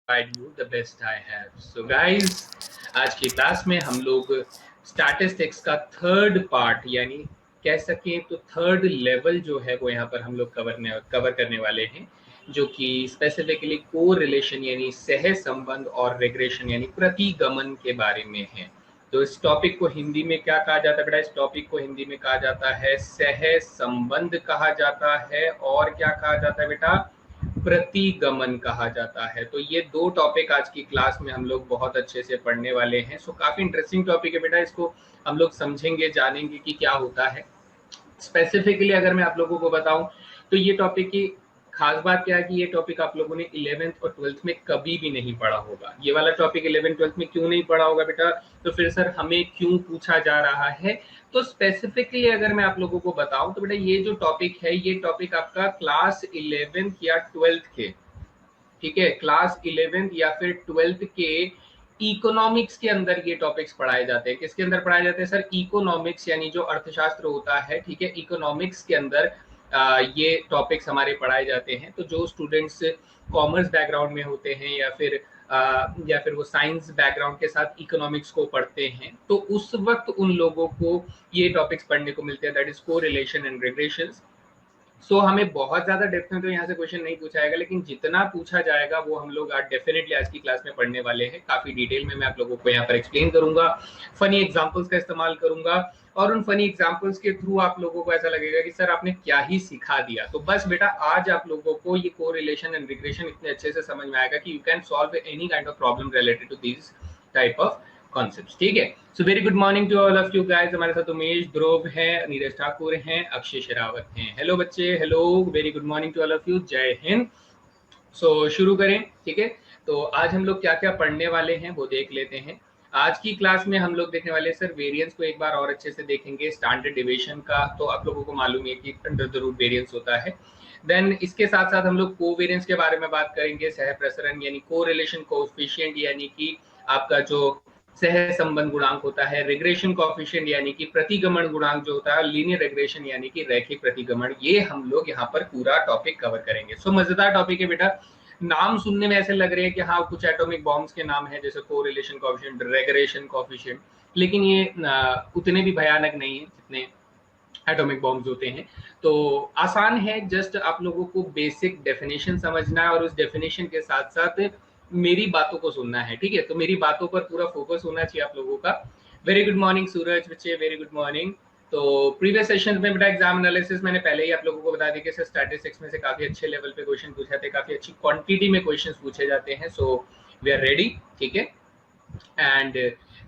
provide you the best I have. So guys, आज की class में हम लोग स्टैटिस्टिक्स का थर्ड पार्ट यानी कह सकें तो थर्ड लेवल जो है वो यहाँ पर हम लोग कवर करने वाले हैं, जो कि स्पेसिफिकली को रिलेशन यानी सह संबंध और रेग्रेशन यानी प्रतिगमन के बारे में है। तो इस टॉपिक को हिंदी में क्या कहा जाता है बेटा? इस टॉपिक को हिंदी में कहा जाता है सह संबंध कहा जाता है, और क्या कहा जाता है बेटा? प्रतिगमन कहा जाता है। तो ये दो टॉपिक आज की क्लास में हम लोग बहुत अच्छे से पढ़ने वाले हैं। सो काफी इंटरेस्टिंग टॉपिक है बेटा, इसको हम लोग समझेंगे, जानेंगे कि क्या होता है। स्पेसिफिकली अगर मैं आप लोगों को बताऊं तो ये टॉपिक की खास बात क्या है कि ये टॉपिक आप लोगों ने 11th और 12th में कभी भी नहीं पढ़ा होगा। ये वाला टॉपिक 11th 12th में क्यों नहीं पढ़ा होगा बेटा? तो फिर सर हमें क्यों पूछा जा रहा है? तो स्पेसिफिकली अगर मैं आप लोगों को बताऊं तो बेटा ये जो टॉपिक है ये टॉपिक आपका क्लास 11th या 12th के, ठीक है, क्लास 11th या फिर 12th के इकोनॉमिक्स के अंदर ये टॉपिक्स पढ़ाए जाते हैं। किसके अंदर पढ़ाए जाते हैं सर? इकोनॉमिक्स यानी जो अर्थशास्त्र होता है, ठीक है, इकोनॉमिक्स के अंदर ये टॉपिक्स हमारे पढ़ाए जाते हैं। तो जो स्टूडेंट्स कॉमर्स बैकग्राउंड में होते हैं या फिर वो साइंस बैकग्राउंड के साथ इकोनॉमिक्स को पढ़ते हैं, तो उस वक्त उन लोगों को ये टॉपिक्स पढ़ने को मिलते हैं, that is correlation and regressions. So हमें बहुत ज्यादा डेप्थ में तो यहाँ से क्वेश्चन नहीं पूछा जाएगा, लेकिन जितना पूछा जाएगा वो हम लोग आज डेफिनेटली आज की क्लास में पढ़ने वाले हैं। काफी डिटेल में मैं आप लोगों को यहाँ पर एक्सप्लेन करूंगा, फनी एग्जांपल्स का इस्तेमाल करूंगा, और उन फनी एग्जांपल्स के थ्रू आप लोगों को ऐसा लगेगा कि सर आपने क्या ही सिखा दिया। तो बस बेटा आज आप लोगों को ये कोरिलेशन एंड रिग्रेशन इतने अच्छे से समझ में आएगा कि you can solve any kind of problem related to this type of concepts, ठीक है। So very good morning to all of you guys. हमारे साथ उमेश ध्रुव हैं, नीरज ठाकुर हैं, अक्षय शेरावत हैं। हेलो बच्चे, hello, very good morning to all of you, जय हिंद। सो शुरू करें, ठीक है। तो आज हम लोग क्या क्या पढ़ने वाले हैं वो देख लेते हैं। आज की क्लास में हम लोग देखने वाले हैं सर वेरिएंस को एक बार और अच्छे से देखेंगे, स्टैंडर्ड डेविएशन का तो आप लोगों को मालूम है कि अंडर द रूट वेरिएंस होता है। देन इसके साथ साथ हम लोग कोवेरिएंस के बारे में बात करेंगे, सह प्रसरण यानी कोरिलेशन कोएफिशिएंट यानी कि आपका जो सह संबंध गुणांक होता है, रिग्रेशन कोएफिशिएंट यानी कि प्रतिगमन गुणांक जो होता है, लीनियर रिग्रेशन यानी कि रैखिक प्रतिगमन, ये हम लोग यहाँ पर पूरा टॉपिक कवर करेंगे। सो मजेदार टॉपिक है बेटा। नाम सुनने में ऐसे लग रहे हैं कि हाँ कुछ एटॉमिक बॉम्ब्स के नाम है, जैसे कोरिलेशन कोएफिशिएंट, रेग्रेशन कोएफिशिएंट, लेकिन ये उतने भी भयानक नहीं है जितने एटॉमिक बॉम्ब्स होते हैं। तो आसान है, जस्ट आप लोगों को बेसिक डेफिनेशन समझना है और उस डेफिनेशन के साथ साथ मेरी बातों को सुनना है, ठीक है। तो मेरी बातों पर पूरा फोकस होना चाहिए आप लोगों का। वेरी गुड मॉर्निंग सूरज बच्चे, वेरी गुड मॉर्निंग। तो प्रीवियस सेशन में बेटा एग्जाम एनालिसिस मैंने पहले ही आप लोगों को बता दिया कि स्टैटिस्टिक्स में से काफी अच्छे लेवल पे क्वेश्चन पूछे जाते हैं, काफी अच्छी क्वांटिटी में क्वेश्चन पूछे जाते हैं। सो वी आर रेडी, ठीक है। एंड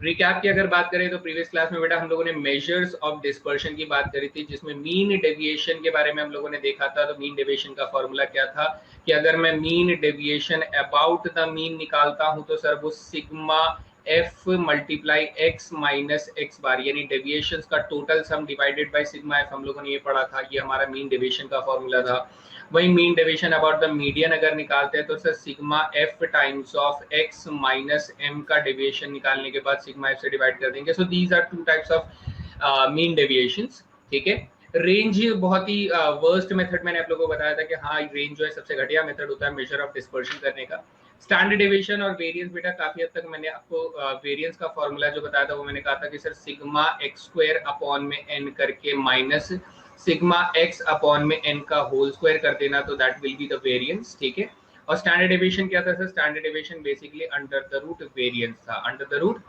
रिकैप की अगर बात करें तो प्रीवियस क्लास में बेटा हम लोगों ने मेजर्स ऑफ डिस्पर्शन की बात करी थी, जिसमें मीन डेविएशन के बारे में हम लोगों ने देखा था। तो मीन डेविएशन का फॉर्मूला क्या था कि अगर मैं mean deviation about the mean निकालता हूं तो सर वो sigma F multiply X minus X bar यानी डेविएशन का total sum divided by sigma F, हम लोगों ने ये पढ़ा था, ये हमारा मीन डेविएशन का फॉर्मूला था। वही mean deviation about the median अगर निकालते हैं तो sir sigma F times of X minus M का डेविएशन निकालने के बाद सिग्मा एफ से डिवाइड कर देंगे। So these are two types of mean deviations, ठीक है। रेंज बहुत ही वर्स्ट मेथड मैंने आप लोगों को बताया था कि हाँ रेंज जो है सबसे घटिया मेथड होता है मेजर ऑफ डिस्पर्शन करने का। स्टैंडर्ड डेविएशन और वेरिएंस बेटा काफी हद तक मैंने आपको वेरिएंस का फॉर्मूला जो बताया था वो मैंने कहा था कि sir sigma X square upon में एन करके माइनस सिग्मा एक्स अपॉन में एन का होल स्क्वायर कर देना, तो that will be the variance, ठीक है। और स्टैंडर्ड डेविएशन क्या था sir? Standard deviation basically under the root variance था, अंडर द रूट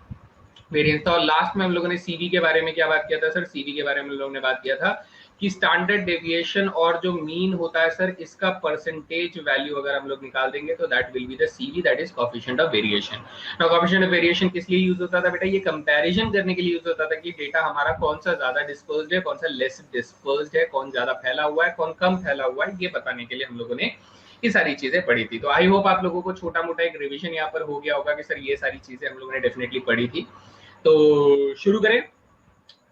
वेरिएंस था। और लास्ट में हम लोगों ने सीवी के बारे में क्या बात किया था सर? सीवी के बारे में हम लोगों ने बात किया था कि स्टैंडर्ड डेविएशन और जो मीन होता है सर इसका परसेंटेज वैल्यू अगर हम लोग निकाल देंगे तो that will be the CV, that is coefficient of variation. Now coefficient of variation किस लिए यूज होता था बेटा? ये कंपैरिजन करने के लिए यूज होता था कि डेटा हमारा कौन सा ज्यादा डिस्पर्स्ड है, कौन सा लेस डिस्पर्स्ड है, कौन ज्यादा फैला हुआ है, कौन कम फैला हुआ है, ये बताने के लिए हम लोगों ने ये सारी चीजें पढ़ी थी। तो आई होप आप लोगों को छोटा मोटा एक रिविजन यहाँ पर हो गया होगा कि सर ये सारी चीजें हम लोगों ने डेफिनेटली पढ़ी थी। तो शुरू करें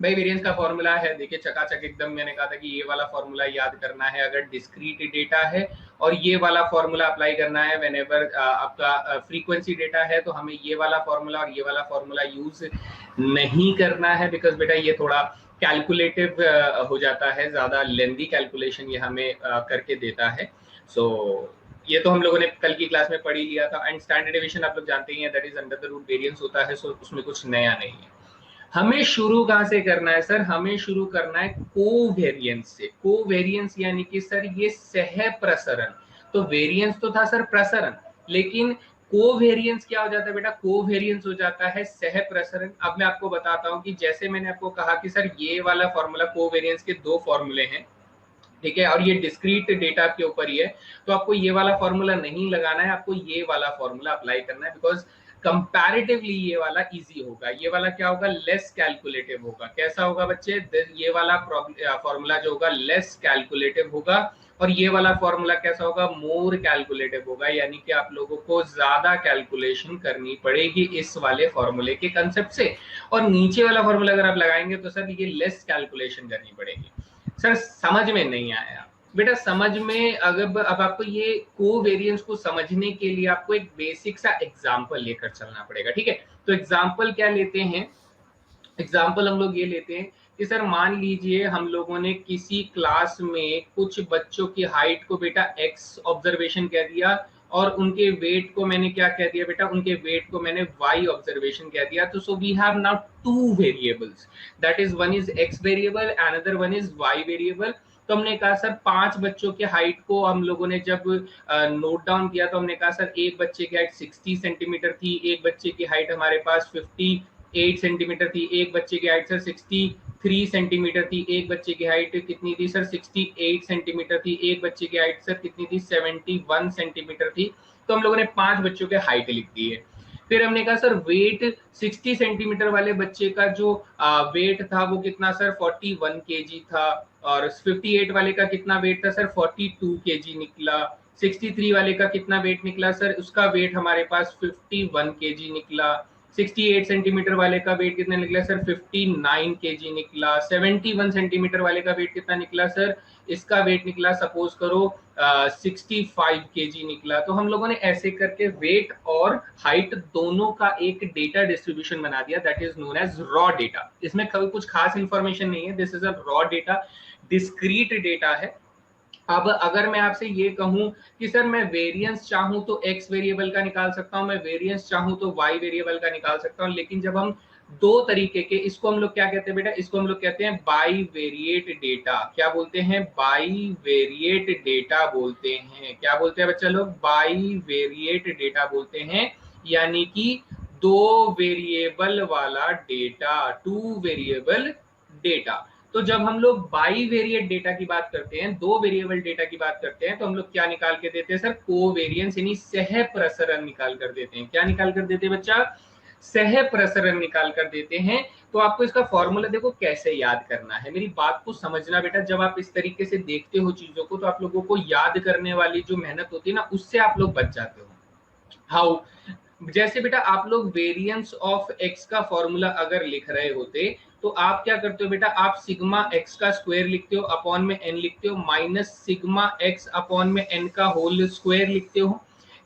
भाई। वेरिएंस का फॉर्मूला है, देखिए चकाचक एकदम, मैंने कहा था कि ये वाला फॉर्मूला याद करना है अगर डिस्क्रीट डेटा है, और ये वाला फॉर्मूला अप्लाई करना है व्हेनेवर आपका फ्रीक्वेंसी डेटा है। तो हमें ये वाला फॉर्मूला और ये वाला फॉर्मूला यूज नहीं करना है, बिकॉज बेटा ये थोड़ा कैलकुलेटिव हो जाता है, ज्यादा लेंदी कैलकुलेशन ये हमें करके देता है। सो ये तो हम लोगों ने कल की क्लास में पढ़ ही लिया था। एंड स्टैंडर्ड डेविएशन आप लोग जानते ही हैं, that is under the root variance होता है, सो उसमें कुछ नया नहीं है। हमें शुरू कहां से करना है सर? हमें शुरू करना है कोवेरिएंस से। कोवेरिएंस यानी कि सर ये सह प्रसरण। तो वेरिएंस तो था सर प्रसरण, लेकिन कोवेरिएंस क्या हो जाता है बेटा? कोवेरिएंस हो जाता है सह प्रसरण। अब मैं आपको बताता हूं कि जैसे मैंने आपको कहा कि सर ये वाला फॉर्मूला, कोवेरिएंस के दो फॉर्मूले हैं, ठीक है, और ये डिस्क्रीट डेटा के ऊपर ही है, तो आपको ये वाला फॉर्मूला नहीं लगाना है, आपको ये वाला फॉर्मूला अप्लाई करना है, बिकॉज कंपैरेटिवली ये वाला इजी होगा। ये वाला क्या होगा? लेस कैलकुलेटिव होगा। कैसा होगा बच्चे? ये वाला फॉर्मूला जो होगा लेस कैलकुलेटिव होगा, और ये वाला फॉर्मूला कैसा होगा? मोर कैलकुलेटिव होगा, यानी कि आप लोगों को ज्यादा कैलकुलेशन करनी पड़ेगी इस वाले फॉर्मूले के कंसेप्ट से। और नीचे वाला फॉर्मूला अगर आप लगाएंगे तो सर ये लेस कैलकुलेशन करनी पड़ेगी। सर समझ में नहीं आया बेटा? समझ में अगर अब आपको ये कोवेरिएंस को समझने के लिए आपको एक बेसिक सा एग्जांपल लेकर चलना पड़ेगा, ठीक है? तो एग्जांपल क्या लेते हैं? एग्जाम्पल हम लोग ये लेते हैं कि सर मान लीजिए हम लोगों ने किसी क्लास में कुछ बच्चों की हाइट को बेटा एक्स ऑब्जर्वेशन कह दिया, और उनके वेट को मैंने क्या कह दिया बेटा? उनके वेट को मैंने वाई ऑब्जर्वेशन कह दिया। तो so we have now two variables, that is one is X variable, another one is Y variable. तो हमने कहा सर 5 बच्चों की हाइट को हम लोगों ने जब नोट डाउन किया, तो हमने कहा सर एक बच्चे की हाइट 60 सेंटीमीटर थी, एक बच्चे की हाइट हमारे पास 58 सेंटीमीटर थी, एक बच्चे की हाइट सर 63 सेंटीमीटर थी, एक बच्चे की हाइट कितनी थी सर? 68 सेंटीमीटर थी, एक बच्चे की हाइट सर कितनी थी? 71 सेंटीमीटर थी। तो हम लोगों ने 5 बच्चों के हाइट लिख दी है। फिर हमने कहा सर वेट 60 सेंटीमीटर वाले बच्चे का जो वेट था वो कितना सर? 41 केजी था, और 58 वाले का कितना वेट था सर? 42 केजी निकला। 63 वाले का कितना वेट निकला सर? उसका वेट हमारे पास 51 केजी निकला। 68 सेंटीमीटर वाले का वेट कितना निकला सर? 59 केजी निकला। 71 सेंटीमीटर वाले का वेट कितना निकला सर? इसका वेट निकला सपोज करो 65 केजी निकला। तो हम लोगों ने ऐसे करके वेट और हाइट दोनों का एक डेटा डिस्ट्रीब्यूशन बना दिया, that is known as raw data. इसमें कुछ खास इंफॉर्मेशन नहीं है, this is a raw data, discrete data है। अब अगर मैं आपसे ये कहूं कि सर मैं वेरिएंस चाहूं तो एक्स वेरिएबल का निकाल सकता हूं, मैं वेरिएंस चाहूं तो वाई वेरिएबल का निकाल सकता हूं, लेकिन जब हम दो तरीके के, इसको हम लोग क्या कहते हैं बेटा? इसको हम लोग कहते हैं बाई वेरिएट डेटा। क्या बोलते हैं? बाई वेरिएट डेटा बोलते हैं। क्या बोलते हैं बच्चा लोग? बाई वेरिएट डेटा बोलते हैं, यानी कि दो वेरिएबल वाला डेटा, टू वेरिएबल डेटा। तो जब हम लोग बाई वेरिएट डेटा की बात करते हैं, दो वेरिएबल डेटा की बात करते हैं, तो हम लोग क्या निकाल के देते हैं सर? कोवेरिएंस यानी सह प्रसरण निकाल कर देते हैं। क्या निकाल कर देते हैं बच्चा? सह प्रसरण निकाल कर देते हैं। तो आपको इसका फॉर्मूला देखो कैसे याद करना है, मेरी बात को समझना बेटा। जब आप इस तरीके से देखते हो चीजों को, तो आप लोगों को याद करने वाली जो मेहनत होती है ना, उससे आप लोग बच जाते हो। हाउ? जैसे बेटा आप लोग वेरिएंस ऑफ एक्स का फॉर्मूला अगर लिख रहे होते, तो आप क्या करते हो बेटा? आप सिग्मा एक्स का स्क्वायर लिखते हो, अपॉन में एन लिखते हो, माइनस सिग्मा एक्स अपॉन में एन का होल स्क्वायर लिखते हो।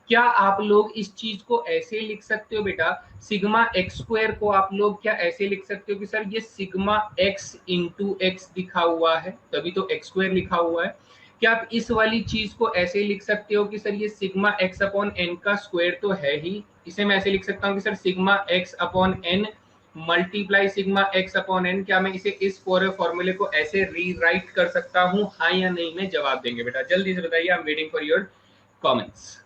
क्या आप लोग इस चीज को ऐसे लिख सकते हो बेटा? सिग्मा एक्स स्क्वायर को आप लोग क्या ऐसे लिख सकते हो कि सर ये सिग्मा एक्स इंटू एक्स लिखा हुआ है, तभी तो एक्स स्क्वायर लिखा हुआ है। क्या आप इस वाली चीज को ऐसे लिख सकते हो कि सर ये सिग्मा एक्स अपॉन एन का स्क्वायर तो है ही, इसे मैं ऐसे लिख सकता हूँ कि sir sigma X upon N multiply sigma X upon N. क्या मैं इसे इस पूरे फॉर्मूले को ऐसे रीराइट कर सकता हूँ? हाँ या नहीं में जवाब देंगे बेटा, जल्दी से बताइए। I am waiting for your comments.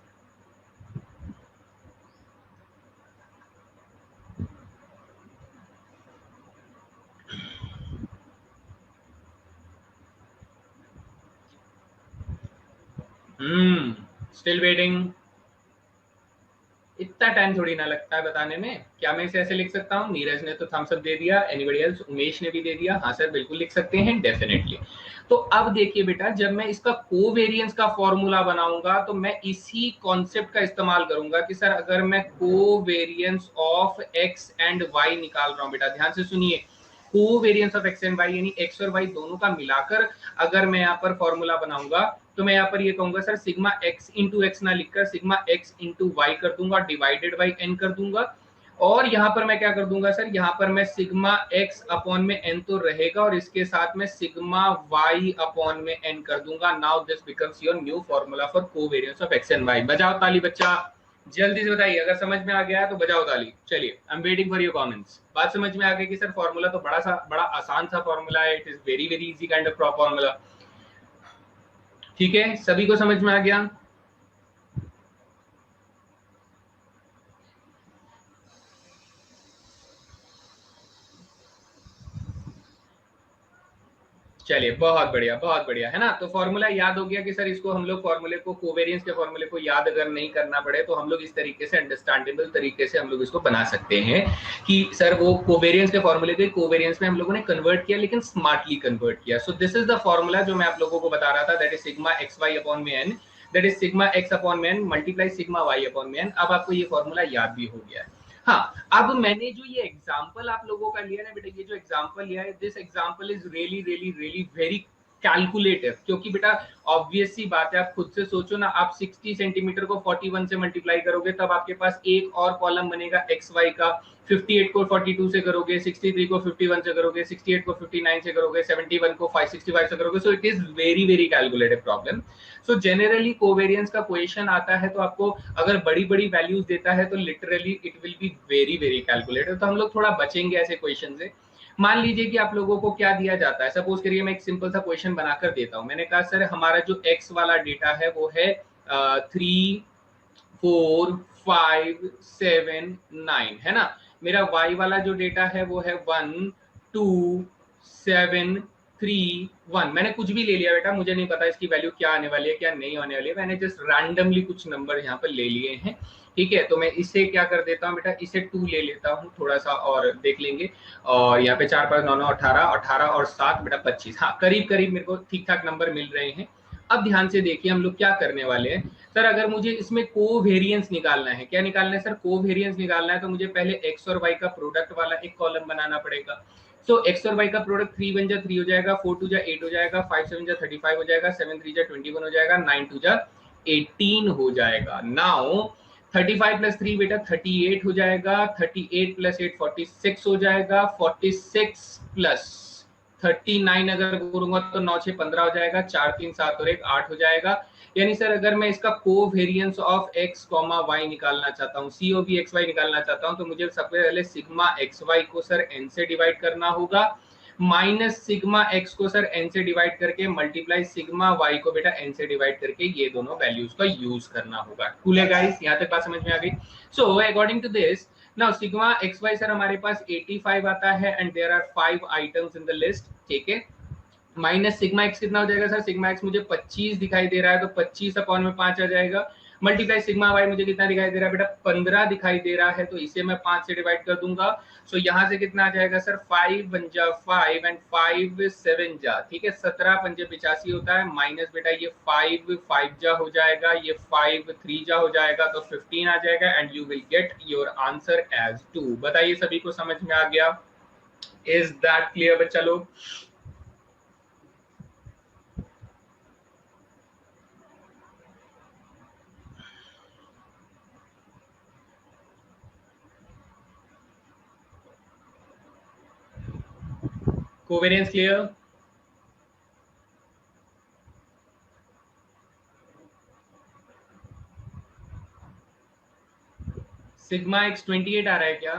Still waiting. इतना टाइम थोड़ी ना लगता है बताने में। क्या मैं इसे ऐसे लिख सकता हूँ? नीरज ने तो थम्स अप दे दिया, एनीबॉडी एल्स? उमेश ने भी दे दिया। हाँ सर बिल्कुल लिख सकते हैं, डेफिनेटली। तो अब देखिए बेटा, जब मैं इसका कोवेरिएंस का फॉर्मूला बनाऊंगा, तो मैं इसी कॉन्सेप्ट का इस्तेमाल करूंगा कि सर अगर मैं covariance of x and Y निकाल रहा हूं, बेटा ध्यान से सुनिए, covariance of x and Y यानी एक्स और वाई दोनों का मिलाकर अगर मैं यहाँ पर फॉर्मूला बनाऊंगा, तो मैं यहाँ पर ये कहूंगा sir sigma x into x ना लिखकर सिग्मा एक्स इंटू वाई कर दूंगा, डिवाइडेड बाई एन कर दूंगा। और यहां पर मैं क्या कर दूंगा सर, यहां पर मैं सिग्मा एक्स अपॉन में एन तो रहेगा और इसके साथ में सिग्मा वाई अपॉन में एन कर दूंगा। Now this becomes your new formula for covariance of x and Y. बजाओ ताली बच्चा, जल्दी से बताइए, अगर समझ में आ गया है तो बजाओ ताली। चलिए, I am waiting for your comments. बात समझ में आ गई कि सर फॉर्मूला तो बड़ा आसान सा फॉर्मूला है, it is very very easy kind of formula. ठीक है, सभी को समझ में आ गया? चलिए, बहुत बढ़िया है ना। तो फॉर्मूला याद हो गया कि सर इसको हम लोग फॉर्मूले को, कोवेरियंस के फॉर्मूले को याद अगर नहीं करना पड़े तो हम लोग इस तरीके से, अंडरस्टैंडेबल तरीके से हम लोग इसको बना सकते हैं कि सर वो कोवेरियंस के फॉर्मूले को कोवेरियंस में हम लोगों ने कन्वर्ट किया, लेकिन स्मार्टली कन्वर्ट किया। So this is the formula जो मैं आप लोगों को बता रहा था, that is sigma X Y upon में N, that is sigma X upon में N multiply sigma Y upon में एन। अब आपको ये फॉर्मूला याद भी हो गया है। हाँ, अब मैंने जो ये एग्जाम्पल आप लोगों का लिया ना बेटा, ये जो एग्जाम्पल लिया है, this example is really really really very calculative. क्योंकि बेटा ऑब्वियस सी बात है, आप खुद से सोचो ना, आप 60 सेंटीमीटर को 41 से मल्टीप्लाई करोगे तब आपके पास एक और कॉलम बनेगा एक्स वाई का। 58 को 42 से करोगे, 63 को 51 से करोगे, 68 को 59 से करोगे, 71 को 565 से करोगे। सो it is very very calculative problem. So generally covariance का क्वेश्चन आता है तो आपको अगर बड़ी बड़ी वैल्यूज देता है तो literally it will be very very calculative. तो हम लोग थोड़ा बचेंगे ऐसे क्वेश्चन से। मान लीजिए कि आप लोगों को क्या दिया जाता है, सपोज करिए मैं एक सिंपल सा क्वेश्चन बनाकर देता हूं। मैंने कहा सर हमारा जो एक्स वाला डेटा है वो है 3 4 5 7 9 है ना। मेरा वाई वाला जो डेटा है वो है 1 2 7 3 1। मैंने कुछ भी ले लिया बेटा, मुझे नहीं पता इसकी वैल्यू क्या आने वाली है क्या नहीं आने वाली है, मैंने जस्ट रैंडमली कुछ नंबर यहाँ पर ले लिए हैं। ठीक है, तो मैं इसे क्या कर देता हूँ बेटा, इसे 2 ले लेता हूँ, थोड़ा सा और देख लेंगे। और यहाँ पे 4 5 9 9 18, 18 और 7 बेटा 25। हाँ, करीब करीब मेरे को ठीक ठाक नंबर मिल रहे हैं। अब ध्यान से देखिए हम लोग क्या करने वाले हैं। सर अगर मुझे इसमें कोवेरियंस निकालना है, क्या निकालना है सर, कोवेरियंस निकालना है, तो मुझे पहले एक्स और वाई का प्रोडक्ट वाला एक कॉलम बनाना पड़ेगा। सो एक्स और वाई का प्रोडक्ट 3 1 जा 3 हो जाएगा, 4 2 जा 8 हो जाएगा, 5 7 जा 35 हो जाएगा, 7 3 जा 21 हो जाएगा, 9 2 जा 18 हो जाएगा। नाउ 35 प्लस 3 बेटा 38 हो जाएगा, 38 प्लस 8 46 हो जाएगा, 46 प्लस 39 अगर करूंगा तो 9 6 15 हो जाएगा, 4 3 7 और 1 8 हो जाएगा। यानी सर अगर मैं इसका covariance of X comma Y निकालना चाहता हूँ, सीओवी एक्स वाई निकालना चाहता हूँ, तो मुझे सबसे पहले सिग्मा एक्स वाई को सर एन से डिवाइड करना होगा, माइनस सिग्मा एक्स को सर एन से डिवाइड करके मल्टीप्लाई सिग्मा वाई को बेटा एन से डिवाइड करके ये दोनों वैल्यूज का यूज करना होगा। कूल है गाइस, यहाँ तक बात समझ में आ गई। So according to this now sigma X Y sir हमारे पास 85 आता है and there are 5 items in the list. ठीक है, माइनस सिग्मा एक्स कितना हो जाएगा सर, सिग्मा एक्स मुझे 25 दिखाई दे रहा है तो 25 अपॉन में 5 आ जाएगा, मल्टीप्लाई सिग्मा वाई मुझे कितना दिखाई दे रहा है बेटा 15 दिखाई दे रहा है, तो इसे मैं 5 से डिवाइड कर दूंगा। सो यहाँ से कितना आ जाएगा सर, 5 1 जा 5 एंड 5 7 जा, ठीक है 17 पंजे 85 होता है, माइनस बेटा ये 5 5 जा हो जाएगा, ये 5 3 जा हो जाएगा, तो 15 आ जाएगा and you will get your answer as 2। बताइए सभी को समझ में आ गया? इज दैट क्लियर बच्चा लोग? Covariance clear? सिग्मा एक्स 28 आ रहा है क्या?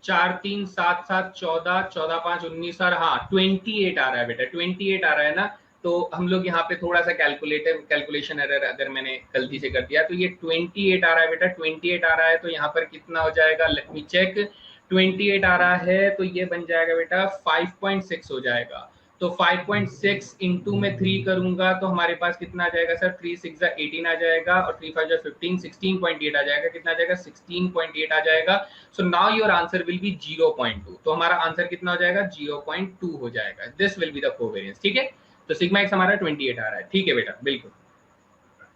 4 3 7 7 14, 14 5 19 और हाँ 28 आ रहा है बेटा, 28 आ रहा है ना। तो हम लोग यहाँ पे थोड़ा सा कैलकुलेशन एरर अगर मैंने गलती से कर दिया तो ये 28 आ रहा है बेटा, 28 आ रहा है तो यहाँ पर कितना हो जाएगा, लेट मी चेक। 28 आ रहा है तो ये बन जाएगा बेटा 5.6 हो जाएगा। तो 5.6 इंटू में 3 करूंगा तो हमारे पास कितना आ जाएगा सर, 3 6 18 आ जाएगा और 3 5 15, 16.8 आ जाएगा। कितना आ जाएगा, 16.8 आ जाएगा। So now your answer will be 0.2। तो हमारा आंसर कितना हो जाएगा, 0.2 हो जाएगा। This will be the covariance. ठीक है, तो सिग्मा एक्स हमारा 28 आ रहा है। ठीक है बेटा, बिल्कुल।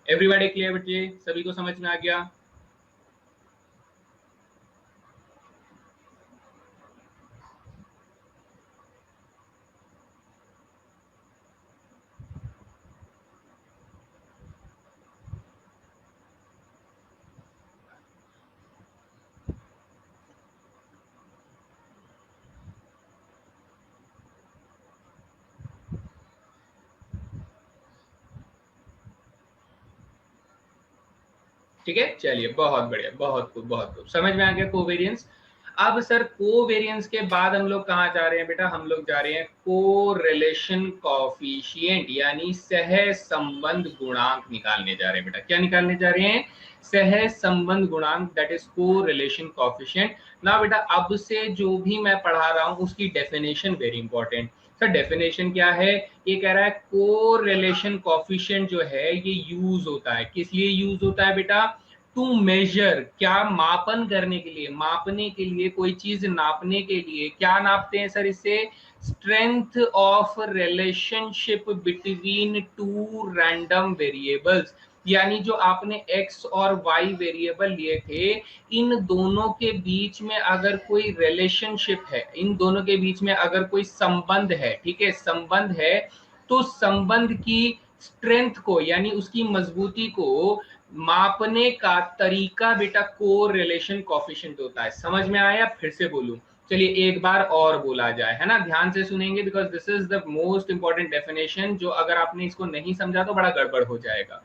एवरीबॉडी क्लियर बेटे, सभी को समझ में आ गया? ठीक है, चलिए बहुत बढ़िया, बहुत खूब, बहुत खूब, समझ में आ गया कोवेरियंस। अब सर कोवेरियंस के बाद हम लोग कहाँ जा रहे हैं बेटा, हम लोग जा रहे हैं कोरिलेशन कॉफिशिएंट यानी सह संबंध गुणांक निकालने जा रहे हैं बेटा। क्या निकालने जा रहे हैं, सह संबंध गुणांक, दैट इज कोरिलेशन कॉफिशिएंट। ना बेटा अब से जो भी मैं पढ़ा रहा हूं उसकी definition very important. Sir definition क्या है, ये कह रहा है कोरिलेशन कॉफिशिएंट जो है ये यूज होता है, किस लिए यूज होता है बेटा, टू मेजर, क्या मापन करने के लिए, मापने के लिए, कोई चीज नापने के लिए। क्या नापते हैं सर इससे, strength of relationship between two random variables, यानी जो आपने x और y वेरिएबल लिए थे, इन दोनों के बीच में अगर कोई रिलेशनशिप है, इन दोनों के बीच में अगर कोई संबंध है, ठीक है, संबंध है, तो संबंध की स्ट्रेंथ को यानी उसकी मजबूती को मापने का तरीका बेटा कोरिलेशन कॉफिशिएंट होता है। समझ में आया, फिर से बोलूं, चलिए एक बार और बोला जाए, है ना, ध्यान से सुनेंगे because this is the most important definition, जो अगर आपने इसको नहीं समझा तो बड़ा गड़बड़ हो जाएगा।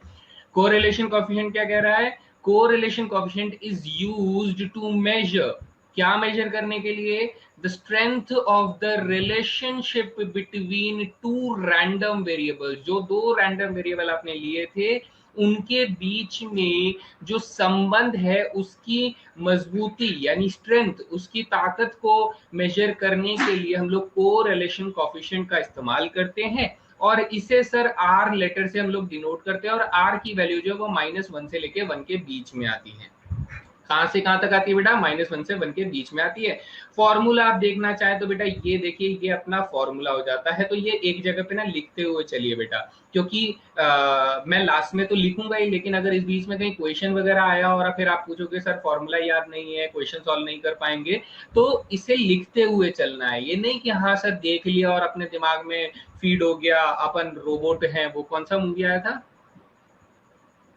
कोरिलेशन कोएफिशिएंट क्या कह रहा है, correlation coefficient is used to measure, क्या मेजर करने के लिए, the strength of the relationship between two random variable, जो दो रैंडम वेरिएबल आपने लिए थे उनके बीच में जो संबंध है उसकी मजबूती यानी स्ट्रेंथ, उसकी ताकत को मेजर करने के लिए हम लोग कोरिलेशन कोएफिशिएंट का इस्तेमाल करते हैं। और इसे सर आर लेटर से हम लोग डिनोट करते हैं, और आर की वैल्यू जो है वो -1 से लेके 1 के बीच में आती है। कहां से कहां तक आती है बेटा, -1 से 1 के बीच में आती है। फॉर्मूला आप देखना चाहे तो बेटा ये देखिए, ये अपना फॉर्मूला हो जाता है, तो ये एक जगह पे ना लिखते हुए चलिए बेटा, क्योंकि मैं लास्ट में तो लिखूंगा ही, लेकिन अगर इस बीच में कहीं क्वेश्चन वगैरह आया और फिर आप पूछोगे सर फॉर्मूला याद नहीं है, क्वेश्चन सॉल्व नहीं कर पाएंगे, तो इसे लिखते हुए चलना है। ये नहीं कि हाँ सर देख लिया और अपने दिमाग में फीड हो गया, अपन रोबोट हैं, वो कौन सा मूवी आया था,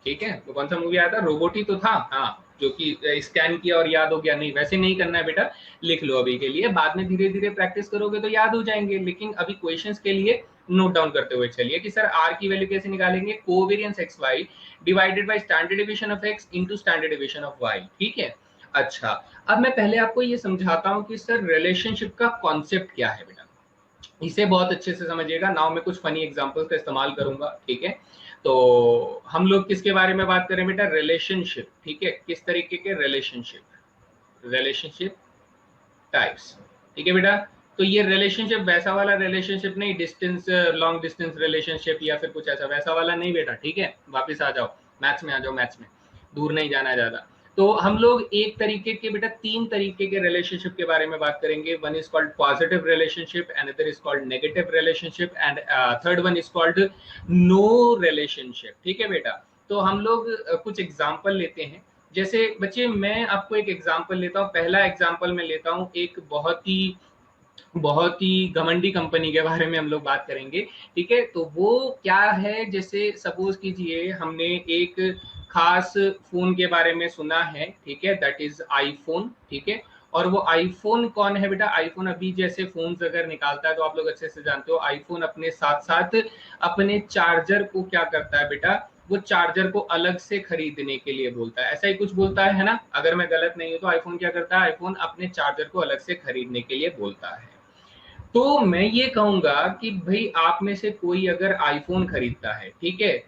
ठीक है, वो कौन सा मूवी आया था, रोबोट ही तो था, हाँ, जो कि स्कैन किया और याद हो गया, नहीं वैसे नहीं करना है बेटा, लिख लो अभी के लिए, बाद में धीरे धीरे प्रैक्टिस करोगे तो याद हो जाएंगे, लेकिन अभी क्वेश्चंस के लिए नोट डाउन करते हुए चलिए कि सर आर की वैल्यू कैसे निकालेंगे, covariance X Y divided by standard deviation of X into standard deviation of Y, ठीक है। अच्छा, अब मैं पहले आपको ये समझाता हूँ कि सर रिलेशनशिप का कॉन्सेप्ट क्या है बेटा, इसे बहुत अच्छे से समझिएगा। नाउ मैं कुछ फनी एग्जांपल्स का इस्तेमाल करूंगा, ठीक है। तो हम लोग किसके बारे में बात करें बेटा, रिलेशनशिप, ठीक है, किस तरीके के रिलेशनशिप, रिलेशनशिप टाइप्स, ठीक है बेटा। तो ये रिलेशनशिप वैसा वाला रिलेशनशिप नहीं, डिस्टेंस लॉन्ग डिस्टेंस रिलेशनशिप या फिर कुछ ऐसा वैसा वाला नहीं बेटा, ठीक है, वापस आ जाओ मैथ्स में, आ जाओ मैथ्स में, दूर नहीं जाना ज्यादा। तो हम लोग एक तरीके के बेटा 3 तरीके के रिलेशनशिप के बारे में बात करेंगे। One is called positive relationship, another is called negative relationship and third one is called no relationship, ठीक है बेटा। तो हम लोग कुछ एग्जांपल लेते हैं, जैसे बच्चे मैं आपको एक एग्जांपल लेता हूँ, पहला एग्जांपल मैं लेता हूँ एक बहुत ही घमंडी कंपनी के बारे में हम लोग बात करेंगे, ठीक है। तो वो क्या है, जैसे सपोज कीजिए हमने एक खास फोन के बारे में सुना है, ठीक है, दैट इज आईफोन, ठीक है। और वो आईफोन कौन है बेटा, आईफोन अभी जैसे फोन अगर निकालता है तो आप लोग अच्छे से जानते हो, आईफोन अपने साथ साथ अपने चार्जर को क्या करता है बेटा, वो चार्जर को अलग से खरीदने के लिए बोलता है, ऐसा ही कुछ बोलता है ना, अगर मैं गलत नहीं हूं तो आईफोन क्या करता है, आईफोन अपने चार्जर को अलग से खरीदने के लिए बोलता है। तो मैं ये कहूंगा कि भाई आप में से कोई अगर आईफोन खरीदता है, ठीक है,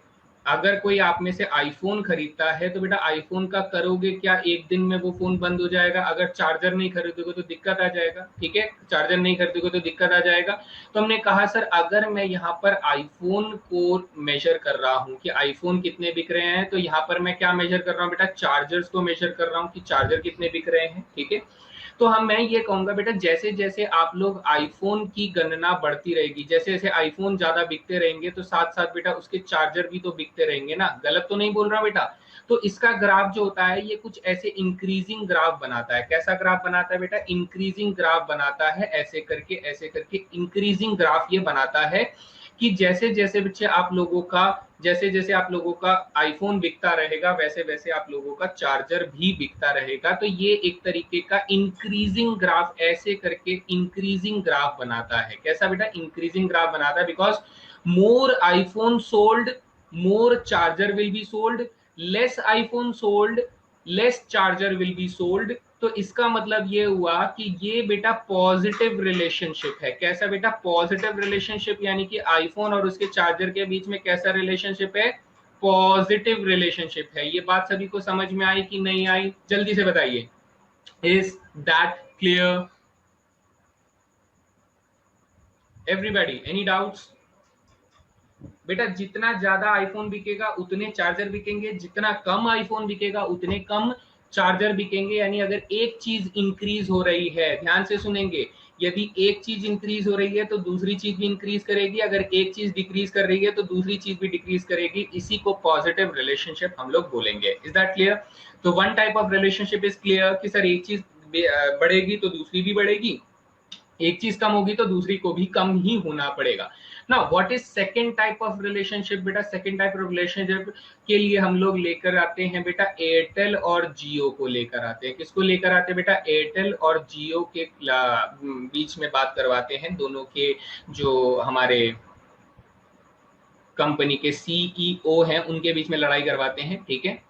अगर कोई आप में से आईफोन खरीदता है तो बेटा आईफोन का करोगे क्या, एक दिन में वो फोन बंद हो जाएगा, अगर चार्जर नहीं खरीदोगे तो दिक्कत आ जाएगा, ठीक है, चार्जर नहीं खरीदोगे तो दिक्कत आ जाएगा। तो हमने कहा सर अगर मैं यहाँ पर आईफोन को मेजर कर रहा हूँ कि आईफोन कितने बिक रहे हैं, तो यहाँ पर मैं क्या मेजर कर रहा हूँ बेटा, चार्जर्स को मेजर कर रहा हूँ कि चार्जर कितने बिक रहे हैं, ठीक है। तो हम मैं ये कहूंगा बेटा जैसे जैसे आप लोग आईफोन की गणना बढ़ती रहेगी, जैसे जैसे आईफोन ज्यादा बिकते रहेंगे तो साथ साथ बेटा उसके चार्जर भी तो बिकते रहेंगे ना, गलत तो नहीं बोल रहा बेटा। तो इसका ग्राफ जो होता है ये कुछ ऐसे इंक्रीजिंग ग्राफ बनाता है, कैसा ग्राफ बनाता है बेटा, इंक्रीजिंग ग्राफ बनाता है, ऐसे करके इंक्रीजिंग ग्राफ ये बनाता है कि जैसे जैसे बच्चे आप लोगों का, जैसे जैसे आप लोगों का आईफोन बिकता रहेगा वैसे वैसे आप लोगों का चार्जर भी बिकता रहेगा। तो ये एक तरीके का इंक्रीजिंग ग्राफ, ऐसे करके इंक्रीजिंग ग्राफ बनाता है, कैसा बेटा, इंक्रीजिंग ग्राफ बनाता है, because more iPhone sold more charger will be sold, less iPhone sold, less charger will be sold. तो इसका मतलब ये हुआ कि ये बेटा पॉजिटिव रिलेशनशिप है। कैसा बेटा? पॉजिटिव रिलेशनशिप, यानी कि आईफोन और उसके चार्जर के बीच में कैसा रिलेशनशिप है? पॉजिटिव रिलेशनशिप है। ये बात सभी को समझ में आई कि नहीं आई? जल्दी से बताइए। Is that clear everybody? Any doubts? बेटा जितना ज्यादा आईफोन बिकेगा उतने चार्जर बिकेंगे, जितना कम आईफोन बिकेगा उतने कम चार्जर बिकेंगे। यानी अगर एक चीज इंक्रीज हो रही है, ध्यान से सुनेंगे, यदि एक चीज इंक्रीज हो रही है तो दूसरी चीज भी इंक्रीज करेगी, अगर एक चीज डिक्रीज कर रही है तो दूसरी चीज भी डिक्रीज करेगी। इसी को पॉजिटिव रिलेशनशिप हम लोग बोलेंगे। Is that clear? तो one type of relationship is clear कि सर एक चीज बढ़ेगी तो दूसरी भी बढ़ेगी, एक चीज कम होगी तो दूसरी को भी कम ही होना पड़ेगा। ना what is second type of relationship? बेटा सेकंड टाइप ऑफ रिलेशनशिप के लिए हम लोग लेकर आते हैं बेटा एयरटेल और जियो को लेकर आते हैं। किसको लेकर आते हैं बेटा? एयरटेल और जियो के बीच में बात करवाते हैं। दोनों के जो हमारे कंपनी के सीईओ हैं उनके बीच में लड़ाई करवाते हैं। ठीक है,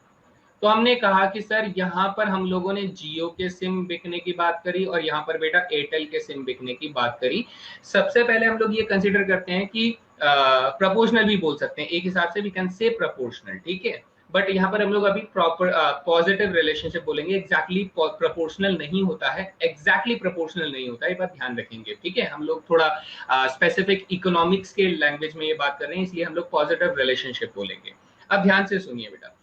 तो हमने कहा कि सर यहाँ पर हम लोगों ने जियो के सिम बिकने की बात करी और यहाँ पर बेटा एयरटेल के सिम बिकने की बात करी। सबसे पहले हम लोग ये कंसीडर करते हैं कि प्रपोर्शनल भी बोल सकते हैं, एक हिसाब से वी कैन से प्रपोर्शनल। ठीक है, बट यहाँ पर हम लोग अभी प्रॉपर पॉजिटिव रिलेशनशिप बोलेंगे। एग्जैक्टली प्रोपोर्शनल नहीं होता है, एग्जैक्टली प्रोपोर्शनल नहीं होता है, ये बात ध्यान रखेंगे। ठीक है, हम लोग थोड़ा स्पेसिफिक इकोनॉमिक्स के लैंग्वेज में ये बात कर रहे हैं, इसलिए हम लोग पॉजिटिव रिलेशनशिप बोलेंगे। अब ध्यान से सुनिए बेटा,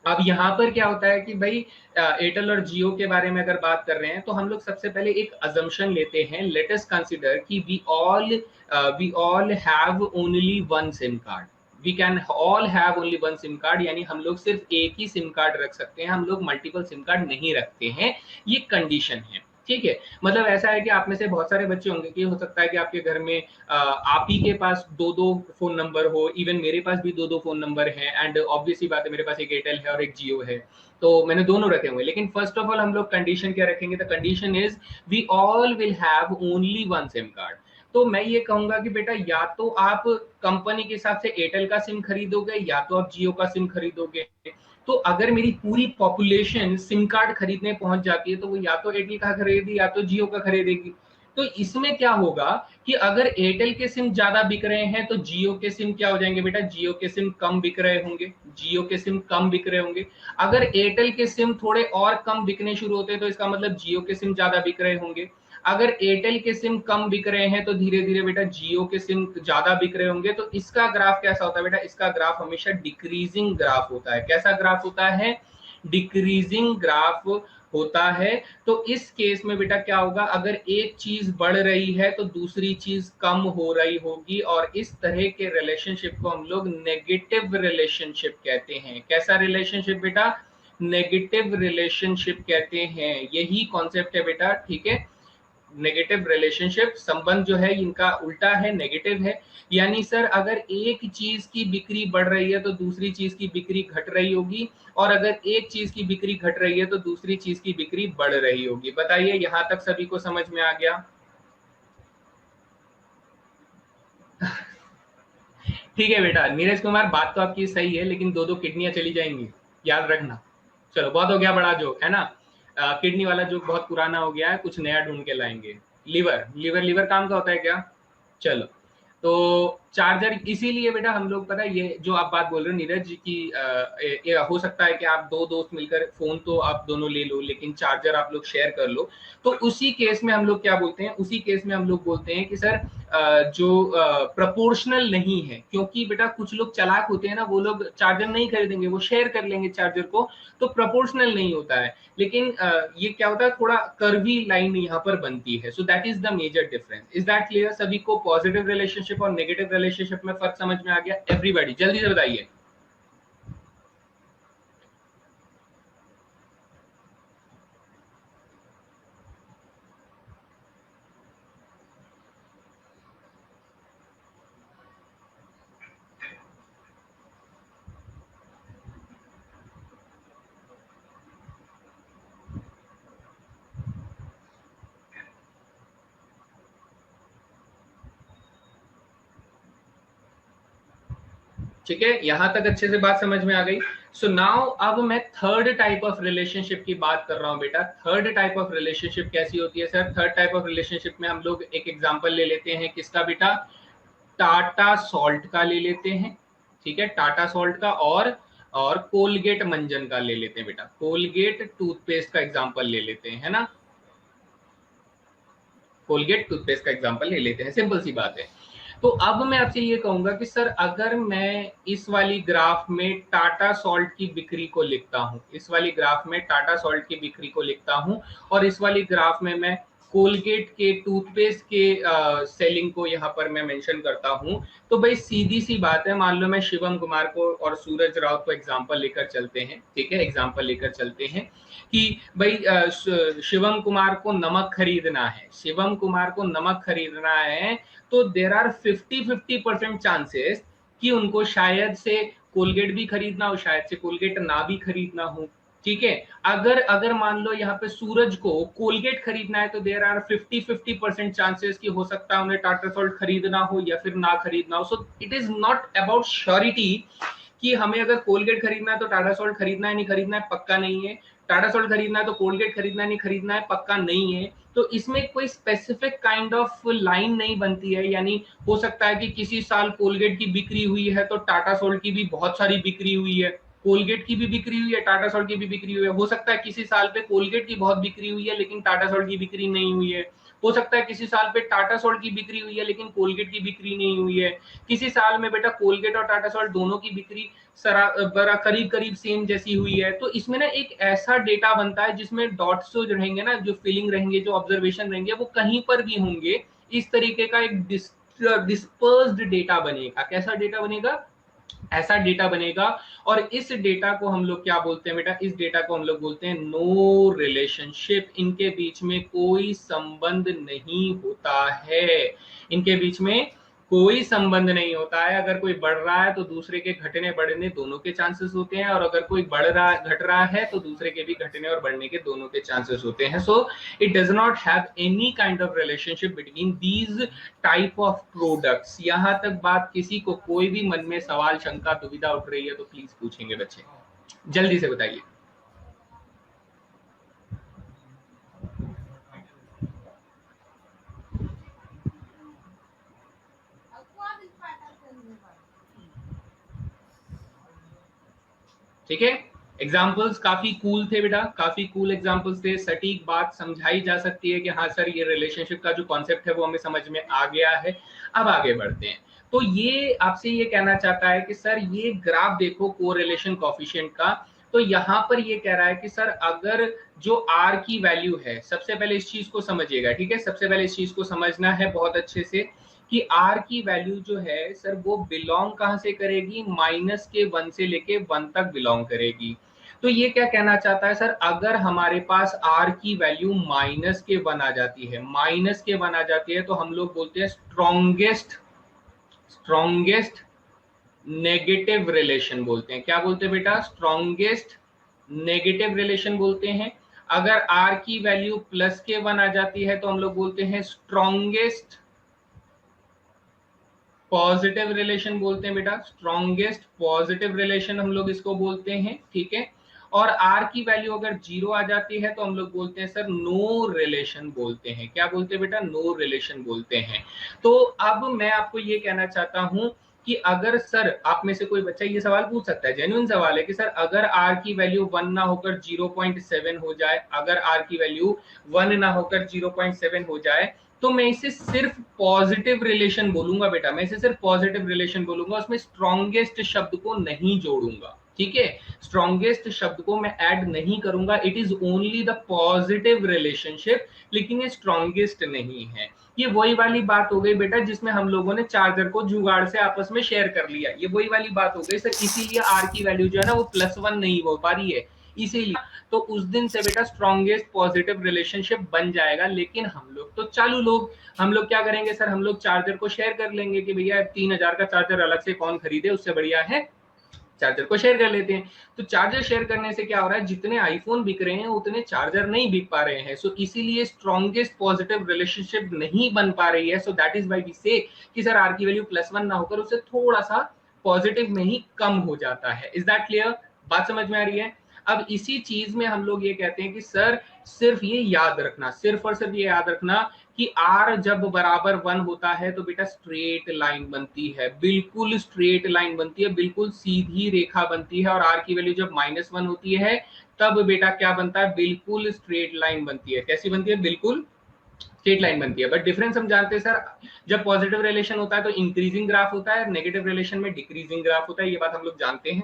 अब यहाँ पर क्या होता है कि भाई एयरटेल और जियो के बारे में अगर बात कर रहे हैं तो हम लोग सबसे पहले एक अजम्पशन लेते हैं। लेट अस कंसीडर कि we all have only one SIM card. We can all have only one SIM card, यानी हम लोग सिर्फ एक ही सिम कार्ड रख सकते हैं, हम लोग मल्टीपल सिम कार्ड नहीं रखते हैं। ये कंडीशन है। ठीक है, मतलब ऐसा है कि आप में से बहुत सारे बच्चे होंगे कि हो सकता है कि आपके घर में आप ही के पास दो दो फोन नंबर हो, इवन मेरे पास भी दो दो फोन नंबर हैं, एंड ऑब्वियसली बात है मेरे पास एक एयरटेल है और एक जियो है, तो मैंने दोनों रखे हुए। लेकिन फर्स्ट ऑफ ऑल हम लोग कंडीशन क्या रखेंगे? The condition is we all will have only one SIM card. तो मैं ये कहूंगा कि बेटा या तो आप कंपनी के हिसाब से एयरटेल का सिम खरीदोगे या तो आप जियो का सिम खरीदोगे। तो अगर मेरी पूरी पॉपुलेशन सिम कार्ड खरीदने पहुंच जाती है तो वो या तो एयरटेल का खरीदेगी या तो जियो का खरीदेगी। तो इसमें क्या होगा कि अगर एयरटेल के सिम ज्यादा बिक रहे हैं तो जियो के सिम क्या हो जाएंगे बेटा? जियो के सिम कम बिक रहे होंगे, जियो के सिम कम बिक रहे होंगे। अगर एयरटेल के सिम थोड़े और कम बिकने शुरू होते हैं तो इसका मतलब जियो के सिम ज्यादा बिक रहे होंगे। अगर एयरटेल के सिम कम बिक रहे हैं तो धीरे धीरे बेटा जियो के सिम ज्यादा बिक रहे होंगे। तो इसका ग्राफ कैसा होता है बेटा? इसका ग्राफ हमेशा डिक्रीजिंग ग्राफ होता है। कैसा ग्राफ होता है? डिक्रीजिंग ग्राफ होता है। तो इस केस में बेटा क्या होगा? अगर एक चीज बढ़ रही है तो दूसरी चीज कम हो रही होगी, और इस तरह के रिलेशनशिप को हम लोग नेगेटिव रिलेशनशिप कहते हैं। कैसा रिलेशनशिप बेटा? नेगेटिव रिलेशनशिप कहते हैं। यही कॉन्सेप्ट है बेटा। ठीक है, नेगेटिव रिलेशनशिप संबंध जो है इनका उल्टा है, नेगेटिव है। यानी सर अगर एक चीज की बिक्री बढ़ रही है तो दूसरी चीज की बिक्री घट रही होगी, और अगर एक चीज की बिक्री घट रही है तो दूसरी चीज की बिक्री बढ़ रही होगी। बताइए, यहां तक सभी को समझ में आ गया? ठीक है बेटा, नीरज कुमार बात तो आपकी सही है, लेकिन दो दो किडनियां चली जाएंगी, याद रखना। चलो बहुत हो गया बड़ा जोक, है ना? किडनी वाला जोक बहुत पुराना हो गया है, कुछ नया ढूंढ के लाएंगे। लिवर लिवर लिवर काम का होता है क्या? चलो, तो चार्जर इसीलिए बेटा हम लोग, पता है ये जो आप बात बोल रहे हो नीरज जी की, ये हो सकता है कि आप दो दोस्त मिलकर फोन तो आप दोनों ले लो लेकिन चार्जर आप लोग शेयर कर लो। तो उसी केस में हम लोग क्या बोलते हैं? उसी केस में हम लोग बोलते हैं कि सर जो प्रपोर्शनल नहीं है, क्योंकि बेटा कुछ लोग चालाक होते हैं ना, वो लोग चार्जर नहीं खरीदेंगे, वो शेयर कर लेंगे चार्जर को, तो प्रपोर्शनल नहीं होता है। लेकिन ये क्या होता है, थोड़ा कर्वी लाइन यहाँ पर बनती है। So that is the major difference. Is that clear? सभी को पॉजिटिव रिलेशनशिप और नेगेटिव रिलेशनशिप में फर्क समझ में आ गया? एवरीबॉडी जल्दी से बताइए। ठीक है, यहां तक अच्छे से बात समझ में आ गई? सो नाउ अब मैं थर्ड टाइप ऑफ रिलेशनशिप की बात कर रहा हूं बेटा। थर्ड टाइप ऑफ रिलेशनशिप कैसी होती है sir? Third type of relationship में हम लोग एक एग्जांपल ले लेते हैं, किसका बेटा? टाटा सॉल्ट का ले लेते हैं, ठीक है, टाटा सॉल्ट का। और कोलगेट मंजन का ले लेते हैं बेटा, कोलगेट टूथपेस्ट का एग्जांपल ले लेते हैं, है ना, कोलगेट टूथपेस्ट का एग्जांपल ले लेते हैं, सिंपल सी बात है। तो अब मैं आपसे ये कहूंगा कि सर अगर मैं इस वाली ग्राफ में टाटा सॉल्ट की बिक्री को लिखता हूं, इस वाली ग्राफ में टाटा सॉल्ट की बिक्री को लिखता हूं, और इस वाली ग्राफ में मैं कोलगेट के टूथपेस्ट के सेलिंग को यहाँ पर मैं मेंशन करता हूं, तो भाई सीधी सी बात है, मान लो मैं शिवम कुमार को और सूरज राउत को एग्जांपल लेकर चलते हैं, ठीक है, एग्जांपल लेकर चलते हैं कि भाई शिवम कुमार को नमक खरीदना है, शिवम कुमार को नमक खरीदना है, तो देर आर 50-50% चांसेस कि उनको शायद से कोलगेट भी खरीदना हो, शायद से कोलगेट ना भी खरीदना हो, ठीक है। अगर अगर मान लो यहाँ पे सूरज को कोलगेट खरीदना है, तो देर आर 50-50% चांसेस कि हो सकता है उन्हें टाटा सॉल्ट खरीदना हो या फिर ना खरीदना हो। सो it is not about surety कि हमें अगर कोलगेट खरीदना है तो टाटा सॉल्ट खरीदना है, नहीं खरीदना है, पक्का नहीं है। टाटा सॉल्ट खरीदना है तो कोलगेट खरीदना है, नहीं खरीदना है, पक्का नहीं है। तो इसमें कोई स्पेसिफिक काइंड ऑफ लाइन नहीं बनती है, यानी हो सकता है कि किसी साल कोलगेट की बिक्री हुई है तो टाटा सॉल्ट की भी बहुत सारी बिक्री हुई है, कोलगेट की भी बिक्री हुई है, टाटा सॉल्ट की भी बिक्री हुई है। हो सकता है किसी साल पे कोलगेट की बहुत बिक्री हुई है लेकिन टाटा सॉल्ट की बिक्री नहीं हुई है। हो सकता है किसी साल पे टाटा सॉल्ट की बिक्री हुई है लेकिन कोलगेट की बिक्री नहीं हुई है। किसी साल में बेटा कोलगेट और टाटा सॉल्ट दोनों की बिक्री करीब करीब सेम जैसी हुई है। तो इसमें ना एक ऐसा डेटा बनता है जिसमें डॉट्स जो रहेंगे ना, जो फिलिंग रहेंगे, जो ऑब्जर्वेशन रहेंगे, वो कहीं पर भी होंगे। इस तरीके का एक डिस्पर्स्ड डेटा बनेगा। कैसा डेटा बनेगा? ऐसा डेटा बनेगा। और इस डेटा को हम लोग क्या बोलते हैं बेटा? इस डेटा को हम लोग बोलते हैं नो रिलेशनशिप। इनके बीच में कोई संबंध नहीं होता है, इनके बीच में कोई संबंध नहीं होता है। अगर कोई बढ़ रहा है तो दूसरे के घटने बढ़ने दोनों के चांसेस होते हैं, और अगर कोई बढ़ रहा घट रहा है तो दूसरे के भी घटने और बढ़ने के दोनों के चांसेस होते हैं। So it does not have any kind of relationship between these type of products. यहां तक बात किसी को कोई भी मन में सवाल, शंका, दुविधा उठ रही है तो प्लीज पूछेंगे बच्चे, जल्दी से बताइए। ठीक है, एग्जाम्पल्स काफी कूल थे बेटा, काफी कूल एग्जाम्पल्स थे। सटीक बात समझाई जा सकती है कि हाँ सर ये रिलेशनशिप का जो कॉन्सेप्ट है वो हमें समझ में आ गया है। अब आगे बढ़ते हैं। तो ये आपसे ये कहना चाहता है कि सर ये ग्राफ देखो कोरिलेशन कोएफिशिएंट का। तो यहाँ पर ये कह रहा है कि सर अगर जो आर की वैल्यू है, सबसे पहले इस चीज को समझिएगा, ठीक है, सबसे पहले इस चीज को समझना है बहुत अच्छे से कि आर की वैल्यू जो है सर वो बिलोंग कहां से करेगी? -1 से लेके 1 तक बिलोंग करेगी। तो ये क्या कहना चाहता है सर? अगर हमारे पास आर की वैल्यू -1 आ जाती है, -1 आ जाती है, तो हम लोग बोलते हैं स्ट्रॉन्गेस्ट नेगेटिव रिलेशन बोलते हैं। क्या बोलते हैं बेटा? स्ट्रॉन्गेस्ट नेगेटिव रिलेशन बोलते हैं। अगर आर की वैल्यू +1 आ जाती है तो हम लोग बोलते हैं स्ट्रॉन्गेस्ट पॉजिटिव रिलेशन बोलते हैं बेटा, स्ट्रॉन्गेस्ट पॉजिटिव रिलेशन हम लोग इसको बोलते हैं, ठीक है। और आर की वैल्यू अगर 0 आ जाती है तो हम लोग बोलते हैं सर नो रिलेशन बोलते हैं। क्या बोलते हैं बेटा? नो रिलेशन बोलते हैं। तो अब मैं आपको ये कहना चाहता हूं कि अगर सर आप में से कोई बच्चा ये सवाल पूछ सकता है, जेन्युइन सवाल है कि सर अगर आर की वैल्यू 1 ना होकर 0.7 हो जाए, अगर आर की वैल्यू 1 ना होकर 0.7 हो जाए, तो मैं इसे सिर्फ पॉजिटिव रिलेशन बोलूंगा बेटा, मैं इसे सिर्फ पॉजिटिव रिलेशन बोलूंगा, उसमें स्ट्रॉन्गेस्ट शब्द को नहीं जोड़ूंगा, ठीक है। स्ट्रॉन्गेस्ट शब्द को मैं ऐड नहीं करूंगा। It is only the positive relationship, लेकिन ये स्ट्रॉन्गेस्ट नहीं है। ये वही वाली बात हो गई बेटा जिसमें हम लोगों ने चार्जर को जुगाड़ से आपस में शेयर कर लिया, ये वही वाली बात हो गई सर। इसीलिए आर की वैल्यू जो है ना वो +1 नहीं हो पा रही है, इसीलिए। तो उस दिन से बेटा स्ट्रॉन्गेस्ट पॉजिटिव रिलेशनशिप बन जाएगा। लेकिन हम लोग तो चालू लोग, हम लोग क्या करेंगे सर? हम लोग चार्जर को शेयर कर लेंगे कि भैया 3000 का चार्जर अलग से कौन खरीदे, उससे बढ़िया है चार्जर को शेयर कर लेते हैं। तो चार्जर शेयर करने से क्या हो रहा है? जितने आईफोन बिक रहे हैं उतने चार्जर नहीं बिक पा रहे हैं। सो इसीलिए स्ट्रॉन्गेस्ट पॉजिटिव रिलेशनशिप नहीं बन पा रही है। So that is why we say कि सर आर की वैल्यू +1 ना होकर उससे थोड़ा सा पॉजिटिव में ही कम हो जाता है। Is that clear? बात समझ में आ रही है? अब इसी चीज में हम लोग ये कहते हैं कि सर सिर्फ ये याद रखना, सिर्फ और सिर्फ ये याद रखना कि r जब बराबर 1 होता है तो बेटा स्ट्रेट लाइन बनती है, बिल्कुल स्ट्रेट लाइन बनती है, बिल्कुल सीधी रेखा बनती है। और r की वैल्यू जब -1 होती है तब बेटा क्या बनता है, बिल्कुल स्ट्रेट लाइन बनती है। कैसी बनती है? बिल्कुल स्ट्रेट लाइन बनती है। बट डिफरेंस हम जानते हैं सर, जब पॉजिटिव रिलेशन होता है तो इंक्रीजिंग ग्राफ होता है, नेगेटिव रिलेशन में डिक्रीजिंग ग्राफ होता है, ये बात हम लोग जानते हैं।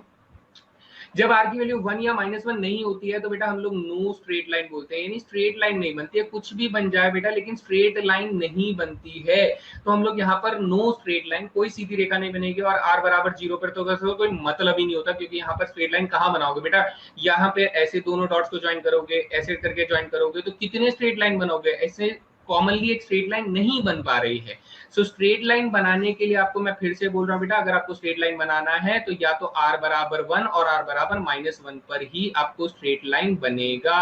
जब r की वैल्यू 1 या -1 नहीं होती है तो बेटा हम लोग नो स्ट्रेट लाइन बोलते हैं, यानी स्ट्रेट लाइन नहीं बनती है, कुछ भी बन जाए बेटा लेकिन स्ट्रेट लाइन नहीं बनती है। तो हम लोग यहाँ पर नो स्ट्रेट लाइन, कोई सीधी रेखा नहीं बनेगी। और r बराबर 0 पर तो कोई मतलब ही नहीं होता, क्योंकि यहाँ पर स्ट्रेट लाइन कहाँ बनाओगे बेटा, यहाँ पे ऐसे दोनों डॉट्स को ज्वाइन करोगे, ऐसे करके ज्वाइन करोगे तो कितने स्ट्रेट लाइन बनोगे, ऐसे कॉमनली एक स्ट्रेट लाइन नहीं बन पा रही है। सो स्ट्रेट लाइन बनाने के लिए आपको मैं फिर से बोल रहा हूं बेटा, अगर आपको स्ट्रेट लाइन बनाना है तो या तो r बराबर 1 और r बराबर -1 पर ही आपको स्ट्रेट लाइन बनेगा।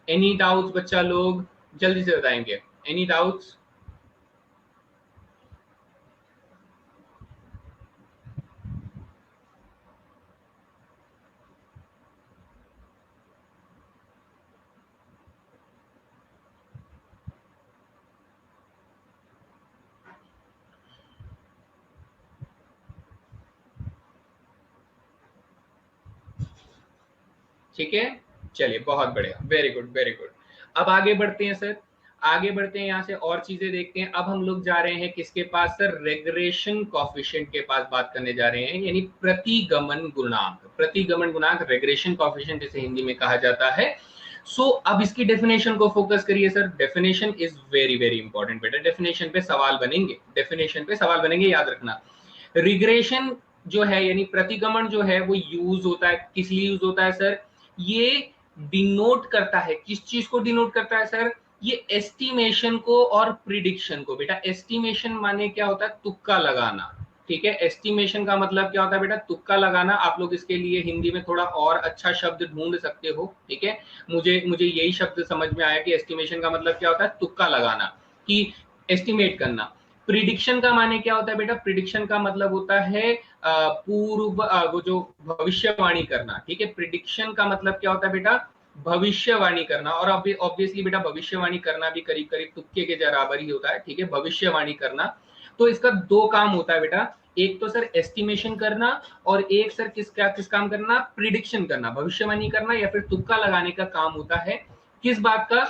एनी डाउट्स बच्चा लोग? जल्दी से बताएंगे, एनी डाउट्स? ठीक है, चलिए बहुत बढ़िया, वेरी गुड वेरी गुड। अब आगे बढ़ते हैं सर, आगे बढ़ते हैं, यहाँ से और चीजें देखते हैं। अब हम लोग जा रहे हैं किसके पास सर, रेग्रेशन कॉफिशिएंट के पास बात करने जा रहे हैं, यानी प्रतिगमन गुणांक। प्रतिगमन गुणांक, रेग्रेशन कॉफिशिएंट जिसे हिंदी में कहा जाता है। सो अब इसकी डेफिनेशन को फोकस करिए sir, definition is very very important बेटा, डेफिनेशन पे सवाल बनेंगे, डेफिनेशन पे सवाल बनेंगे, याद रखना। रिग्रेशन जो है यानी प्रतिगमन जो है वो यूज होता है, किस लिए यूज होता है सर, ये डिनोट करता है, किस चीज को डिनोट करता है सर, ये एस्टिमेशन को और प्रिडिक्शन को। बेटा एस्टिमेशन माने क्या होता है, तुक्का लगाना, ठीक है। एस्टिमेशन का मतलब क्या होता है बेटा, तुक्का लगाना। आप लोग इसके लिए हिंदी में थोड़ा और अच्छा शब्द ढूंढ सकते हो, ठीक है। मुझे यही शब्द समझ में आया कि एस्टिमेशन का मतलब क्या होता है, तुक्का लगाना, कि एस्टिमेट करना। प्रिडिक्शन का माने क्या होता है बेटा, प्रिडिक्शन का मतलब होता है पूर्व, वो जो भविष्यवाणी करना, ठीक है। प्रिडिक्शन का मतलब क्या होता है बेटा, भविष्यवाणी करना। और ऑब्वियसली बेटा भविष्यवाणी करना भी करीब करीब तुक्के के बराबर ही होता है, ठीक है, भविष्यवाणी करना। तो इसका दो काम होता है बेटा, एक तो सर एस्टिमेशन करना, और एक सर किस काम करना, प्रिडिक्शन करना, भविष्यवाणी करना या फिर तुक्का लगाने का काम होता है। किस बात का,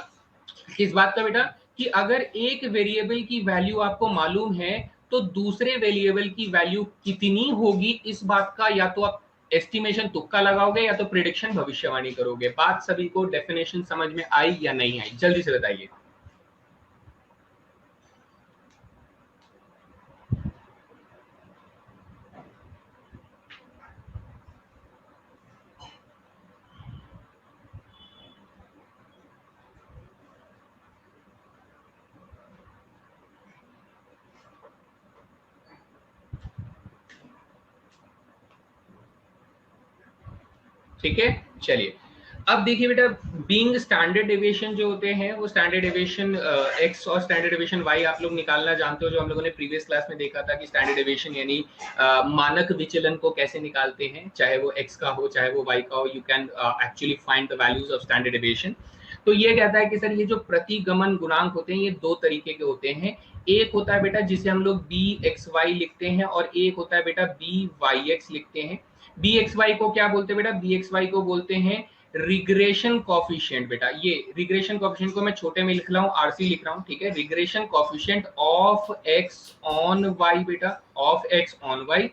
किस बात का बेटा, कि अगर एक वेरिएबल की वैल्यू आपको मालूम है तो दूसरे वेरिएबल की वैल्यू कितनी होगी, इस बात का या तो आप एस्टिमेशन तुक्का लगाओगे या तो प्रिडिक्शन भविष्यवाणी करोगे। बात सभी को डेफिनेशन समझ में आई या नहीं आई, जल्दी से बताइए। ठीक है, चलिए अब देखिए बेटा, बीइंग स्टैंडर्ड डेविएशन जो होते हैं वो स्टैंडर्ड डेविएशन एक्स और स्टैंडर्ड डेविएशन वाई आप लोग निकालना जानते हो, जो हम लोगों ने प्रीवियस क्लास में देखा था कि स्टैंडर्ड डेविएशन यानी मानक विचलन को कैसे निकालते हैं, चाहे वो एक्स का हो चाहे वो वाई का हो, you can actually find the values of standard deviation. तो ये कहता है कि सर ये जो प्रतिगमन गुणांक होते हैं ये दो तरीके के होते हैं। एक होता है बेटा जिसे हम लोग बी एक्स वाई लिखते हैं, और एक होता है बेटा बी वाई एक्स लिखते हैं। बी एक्स वाई को क्या बोलते हैं बेटा, बी एक्स वाई को बोलते हैं रिग्रेशन कॉफिशिएंट। बेटा ये रिग्रेशन कॉफिशिएंट को मैं छोटे में लिख रहा हूँ, आरसी लिख रहा हूँ, ठीक है। Regression coefficient of X on Y बेटा, ऑफ एक्स ऑन वाई।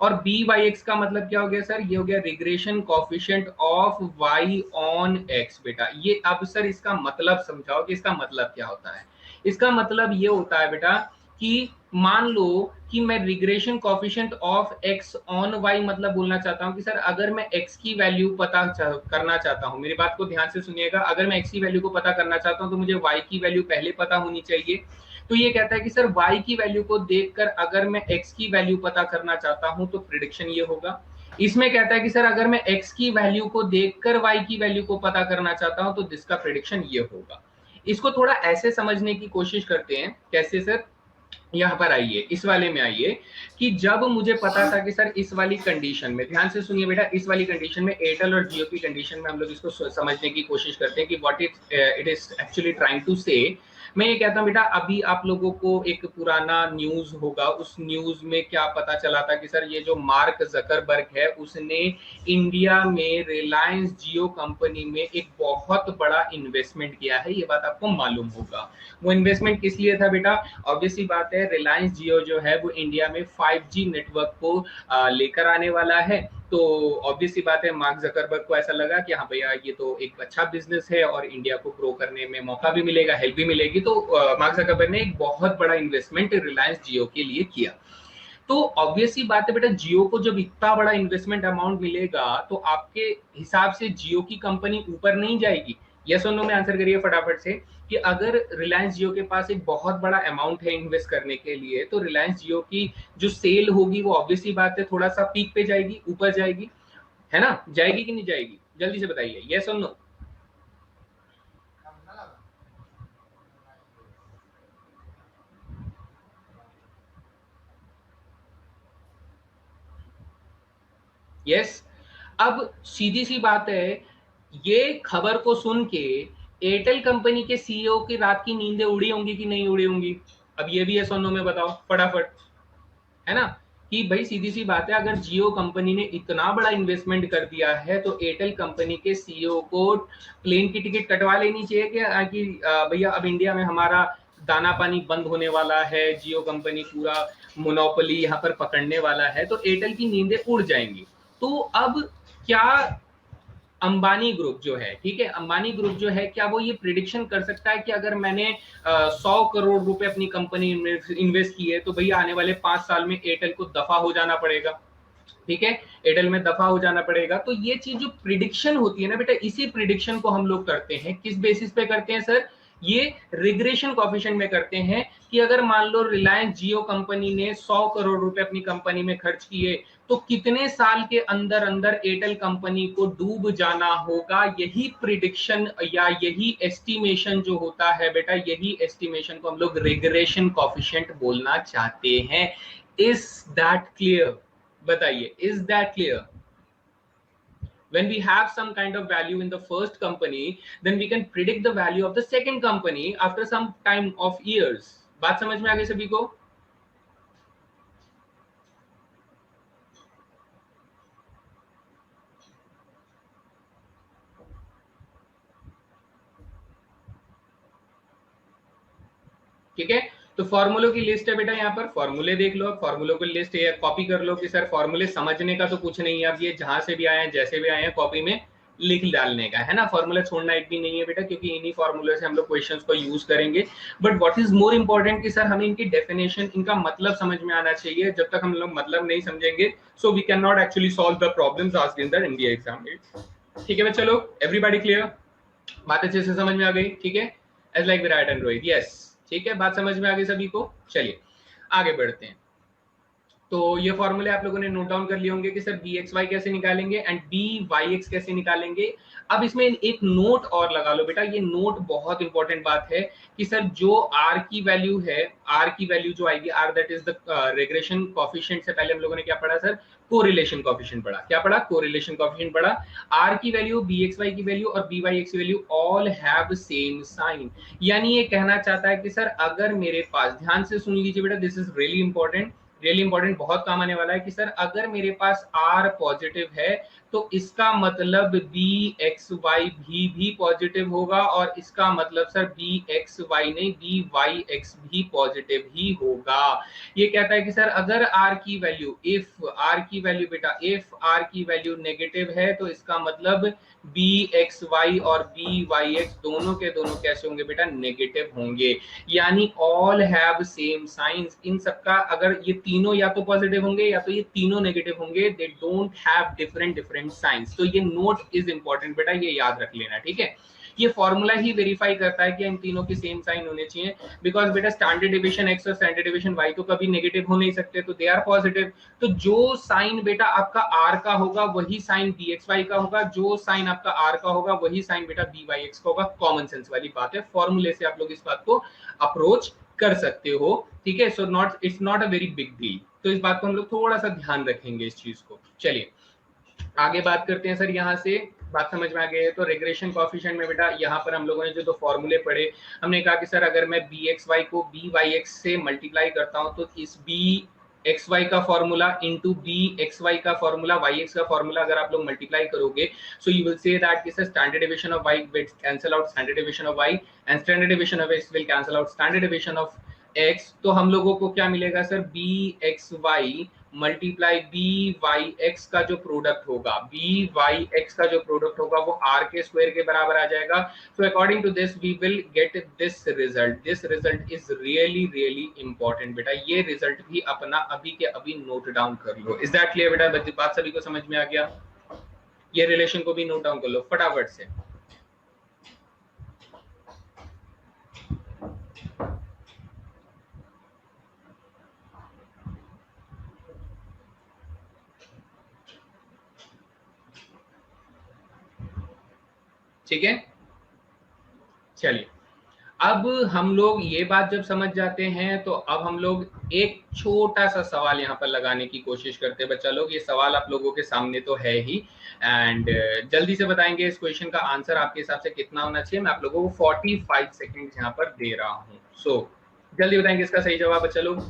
और बी वाई एक्स का मतलब क्या हो गया सर, ये हो गया regression coefficient of Y on X. बेटा ये अब सर इसका मतलब समझाओ कि इसका मतलब क्या होता है। इसका मतलब ये होता है बेटा कि मान लो कि मैं regression coefficient of X on Y मतलब बोलना चाहता हूं कि सर अगर मैं एक्स की वैल्यू पता करना चाहता हूं, मेरी बात को ध्यान से सुनिएगा, अगर मैं एक्स की वैल्यू को पता करना चाहता हूं तो मुझे वाई की वैल्यू पहले पता होनी चाहिए। तो ये कहता है कि सर y की वैल्यू को देखकर अगर मैं x की वैल्यू पता करना चाहता हूं तो प्रिडिक्शन ये होगा। इसमें कहता है कि सर अगर मैं x की वैल्यू को देखकर y की वैल्यू को पता करना चाहता हूं तो जिसका प्रिडिक्शन ये होगा। इसको थोड़ा ऐसे समझने की कोशिश करते हैं, कैसे सर, यहाँ पर आइए, इस वाले में आइए कि जब मुझे पता था कि सर इस वाली कंडीशन में, ध्यान से सुनिए बेटा, इस वाली कंडीशन में एयरटेल और जियो की कंडीशन में हम लोग इसको समझने की कोशिश करते हैं कि what it is actually trying to say. मैं ये कहता हूँ बेटा, अभी आप लोगों को एक पुराना न्यूज होगा, उस न्यूज में क्या पता चला था कि सर ये जो मार्क जकरबर्ग है उसने इंडिया में रिलायंस जियो कंपनी में एक बहुत बड़ा इन्वेस्टमेंट किया है, ये बात आपको मालूम होगा। वो इन्वेस्टमेंट किस लिए था बेटा? ऑब्वियसली बात है, रिलायंस जियो जो है वो इंडिया में 5G नेटवर्क को लेकर आने वाला है। तो ऑब्वियसली बात है, मार्क जकरबर्ग को ऐसा लगा कि हाँ भैया ये तो एक अच्छा बिजनेस है और इंडिया को ग्रो करने में मौका भी मिलेगा, हेल्प भी मिलेगी। तो मार्क जकरबर्ग ने एक बहुत बड़ा इन्वेस्टमेंट रिलायंस जियो के लिए किया। तो ऑब्वियसली बात है बेटा, जियो को जब इतना बड़ा इन्वेस्टमेंट अमाउंट मिलेगा तो आपके हिसाब से जियो की कंपनी ऊपर नहीं जाएगी? यस और नो में आंसर करिए फटाफट से कि अगर रिलायंस जियो के पास एक बहुत बड़ा अमाउंट है इन्वेस्ट करने के लिए, तो रिलायंस जियो की जो सेल होगी वो ऑब्वियसली बात है थोड़ा सा पीक पे जाएगी, ऊपर जाएगी, है ना? जाएगी कि नहीं जाएगी? जल्दी से बताइए, यस और नो। यस। अब सीधी सी बात है, ये खबर को सुन के एयरटेल कंपनी के सीईओ की रात की नींदें उड़ी होंगी कि नहीं उड़ी होंगी? अब ये भी है सोनो में बताओ फटाफट, है ना? कि भाई सीधी सी बात है, अगर जियो कंपनी ने इतना बड़ा इन्वेस्टमेंट कर दिया है तो एयरटेल कंपनी के सीईओ को प्लेन की टिकट कटवा लेनी चाहिए कि भैया अब इंडिया में हमारा दाना पानी बंद होने वाला है, जियो कंपनी पूरा मोनोपोली यहाँ पर पकड़ने वाला है, तो एयरटेल की नींदें उड़ जाएंगी। तो अब क्या अंबानी ग्रुप जो है, ठीक है, अंबानी ग्रुप जो है, क्या वो ये प्रिडिक्शन कर सकता है कि अगर मैंने 100 करोड़ रुपए अपनी कंपनी इन्वेस्ट किए तो भैया आने वाले 5 साल में एयरटेल को दफा हो जाना पड़ेगा? ठीक है, एयरटेल में दफा हो जाना पड़ेगा। तो ये चीज जो प्रिडिक्शन होती है ना बेटा, इसी प्रिडिक्शन को हम लोग करते हैं, किस बेसिस पे करते हैं सर? ये रिग्रेशन कॉफिशिएंट में करते हैं कि अगर मान लो रिलायंस जियो कंपनी ने 100 करोड़ रुपए अपनी कंपनी में खर्च किए, तो कितने साल के अंदर अंदर एयरटेल कंपनी को डूब जाना होगा? यही प्रिडिक्शन या यही एस्टिमेशन जो होता है बेटा, यही एस्टिमेशन को हम लोग रिग्रेशन कॉफिशिएंट बोलना चाहते हैं। Is that clear? बताइए, is that clear? When we have some kind of value in the first company, then we can predict the value of the second company after some time of years. बात समझ में आ गई सभी को? ठीक है, तो फॉर्मूलों की लिस्ट है बेटा, यहाँ पर फॉर्मूले देख लो, फॉर्मूलों की लिस्ट है, कॉपी कर लो कि सर फॉर्मूले समझने का तो कुछ नहीं है, अब ये जहां से भी आए हैं जैसे भी आए हैं कॉपी में लिख डालने का है ना, फॉर्मूला छोड़ना एक भी नहीं है बेटा, क्योंकि इन्हीं फॉर्मूले से हम लोग क्वेश्चंस को यूज करेंगे। But what is more important कि सर हमें इनकी डेफिनेशन, इनका मतलब समझ में आना चाहिए। जब तक हम लोग मतलब नहीं समझेंगे, so we can not actually solve the problems asked in the India exam. ठीक है बच्चा लोग, एवरीबॉडी क्लियर? बात अच्छे से समझ में आ गई? ठीक है, as like Virat and Rohit, yes. ठीक है, बात समझ में आ गई सभी को? चलिए आगे बढ़ते हैं। तो ये फॉर्मूले आप लोगों ने नोट डाउन कर लिए होंगे कि सर बी एक्स वाई कैसे निकालेंगे एंड बी वाई एक्स कैसे निकालेंगे। अब इसमें एक नोट और लगा लो बेटा, ये नोट बहुत इंपॉर्टेंट बात है कि सर जो आर की वैल्यू है, आर की वैल्यू जो आएगी, R that is the regression coefficient, से पहले हम लोगों ने क्या पढ़ा सर? कोरिलेशन कॉफिशिएंट पढ़ा। क्या पढ़ा? कोरिलेशन कॉफिशिएंट पढ़ा। आर की वैल्यू, बी एक्स वाई की वैल्यू और बी वाई एक्स की value all have same sign. यानी ये कहना चाहता है कि सर अगर मेरे पास, ध्यान से सुन लीजिए बेटा, this is really important, really important, बहुत काम आने वाला है कि सर अगर मेरे पास आर पॉजिटिव है तो इसका मतलब बी एक्स वाई भी पॉजिटिव होगा, और इसका मतलब सर बी एक्स वाई नहीं, बी वाई एक्स भी पॉजिटिव ही होगा। ये कहता है कि सर अगर आर की वैल्यू, इफ आर की वैल्यू बेटा, इफ आर की वैल्यू नेगेटिव है तो इसका मतलब बी एक्स वाई और बी वाई एक्स दोनों के दोनों कैसे होंगे बेटा? नेगेटिव होंगे। यानी ऑल हैव सेम साइंस, इन सबका अगर ये तीनों या तो पॉजिटिव होंगे या तो ये तीनों नेगेटिव होंगे, they don't have different different science. तो ये नोट इज इंपॉर्टेंट बेटा, ये याद रख लेना, ठीक है? ये फॉर्मूला ही वेरीफाई करता है कि इन तीनों की सेम साइन होने चाहिए, बिकॉज बेटा स्टैंडर्ड डिविजन एक्स और स्टैंडर्ड डिविजन वाई तो कभी नेगेटिव हो नहीं सकते, तो दे आर पॉजिटिव। तो जो साइन बेटा आपका आर का होगा वही साइन बी एक्स वाई का होगा, जो साइन आपका आर का होगा वही साइन बेटा बी वाई एक्स का होगा। कॉमन सेंस वाली बात है, फॉर्मूले से आप लोग इस बात को अप्रोच कर सकते हो, ठीक है। So not, it's not a very big deal. तो इस बात को हम लोग थोड़ा सा ध्यान रखेंगे इस चीज को। चलिए आगे बात करते हैं सर। यहाँ से बात समझ में आ गई है तो रिग्रेशन कॉफिशिएंट में बेटा यहाँ पर हम लोगों ने जो दो फॉर्मूले पढ़े, हमने कहा कि सर अगर मैं बी एक्स वाई को बी वाई एक्स से मल्टीप्लाई करता हूँ तो इस बी एक्स वाई का formula into B x Y का फॉर्मूला वाई एक्स का फॉर्मूला अगर आप लोग मल्टीप्लाई करोगे, सो यू विल से that this standard deviation of Y will cancel out standard deviation of Y and standard deviation of X will cancel out standard deviation of X. तो हम लोगों को क्या मिलेगा sir, B x Y multiply B Y X का जो product होगा, B Y X का जो प्रोडक्ट होगा वो आर के स्क्वायर के बराबर आ जाएगा। So according to this we will get this result. This result is really really important बेटा, ये रिजल्ट भी अपना अभी के अभी नोट डाउन कर लो। इज दैट क्लियर बेटा? बात सभी को समझ में आ गया? ये रिलेशन को भी नोट डाउन कर लो फटाफट से। ठीक है, चलिए अब हम लोग ये बात जब समझ जाते हैं तो अब हम लोग एक छोटा सा सवाल यहाँ पर लगाने की कोशिश करते हैं बच्चा लोग। ये सवाल आप लोगों के सामने तो है ही एंड जल्दी से बताएंगे इस क्वेश्चन का आंसर आपके हिसाब से कितना होना चाहिए। मैं आप लोगों को 45 सेकेंड यहाँ पर दे रहा हूँ। सो जल्दी बताएंगे इसका सही जवाब बच्चा लोग।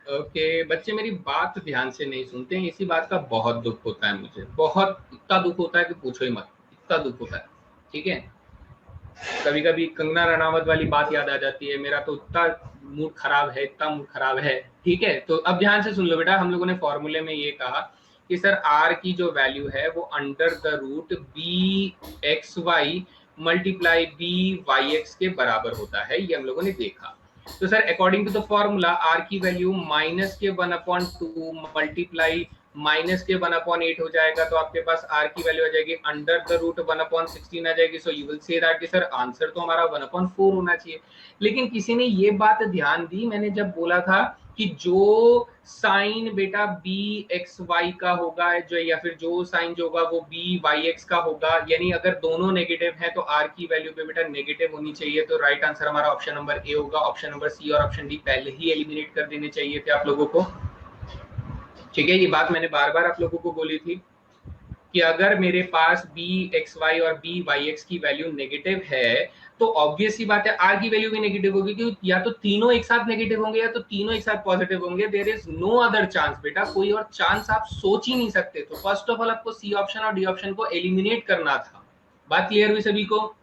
ओके बच्चे मेरी बात ध्यान से नहीं सुनते हैं, इसी बात का बहुत दुख होता है मुझे, बहुत इतना दुख होता है कि पूछो ही मत, इतना दुख होता है। ठीक है, कभी कभी कंगना रनावत वाली बात याद आ जाती है, मेरा तो इतना मूड खराब है, इतना मूड खराब है। ठीक है, तो अब ध्यान से सुन लो बेटा, हम लोगों ने फॉर्मूले में ये कहा कि सर आर की जो वैल्यू है वो under the root B x Y multiply B Y X के बराबर होता है, ये हम लोगों ने देखा। तो sir according to the formula R की वैल्यू माइनस के 1/2 मल्टीप्लाई माइनस के 1/8 हो जाएगा, तो आपके पास आर की वैल्यू आ जाएगी अंडर द रूट 1/16 आ जाएगी। सो यू विल से दैट कि सर आंसर तो हमारा 1/4 होना चाहिए। लेकिन किसी ने ये बात ध्यान दी, मैंने जब बोला था कि जो साइन बेटा बी एक्स वाई का होगा जो, या फिर जो साइन जो होगा वो बी वाई एक्स का होगा, यानी अगर दोनों नेगेटिव है तो आर की वैल्यू पे बेटा नेगेटिव होनी चाहिए। तो राइट आंसर हमारा ऑप्शन नंबर ए होगा। ऑप्शन नंबर सी और ऑप्शन डी पहले ही एलिमिनेट कर देने चाहिए थे आप लोगों को। ठीक है, ये बात मैंने बार बार आप लोगों को बोली थी कि अगर मेरे पास बी एक्स वाई और बी वाई एक्स की वैल्यू नेगेटिव है तो ऑब्वियस ही बात है आर की वैल्यू भी नेगेटिव होगी, क्योंकि या तो तीनों एक साथ नेगेटिव होंगे या तो तीनों एक साथ पॉजिटिव होंगे। There is no other chance बेटा, कोई और चांस आप सोच ही नहीं सकते। तो फर्स्ट ऑफ ऑल आपको सी ऑप्शन और डी ऑप्शन को एलिमिनेट करना था। बात क्लियर हुई सभी को?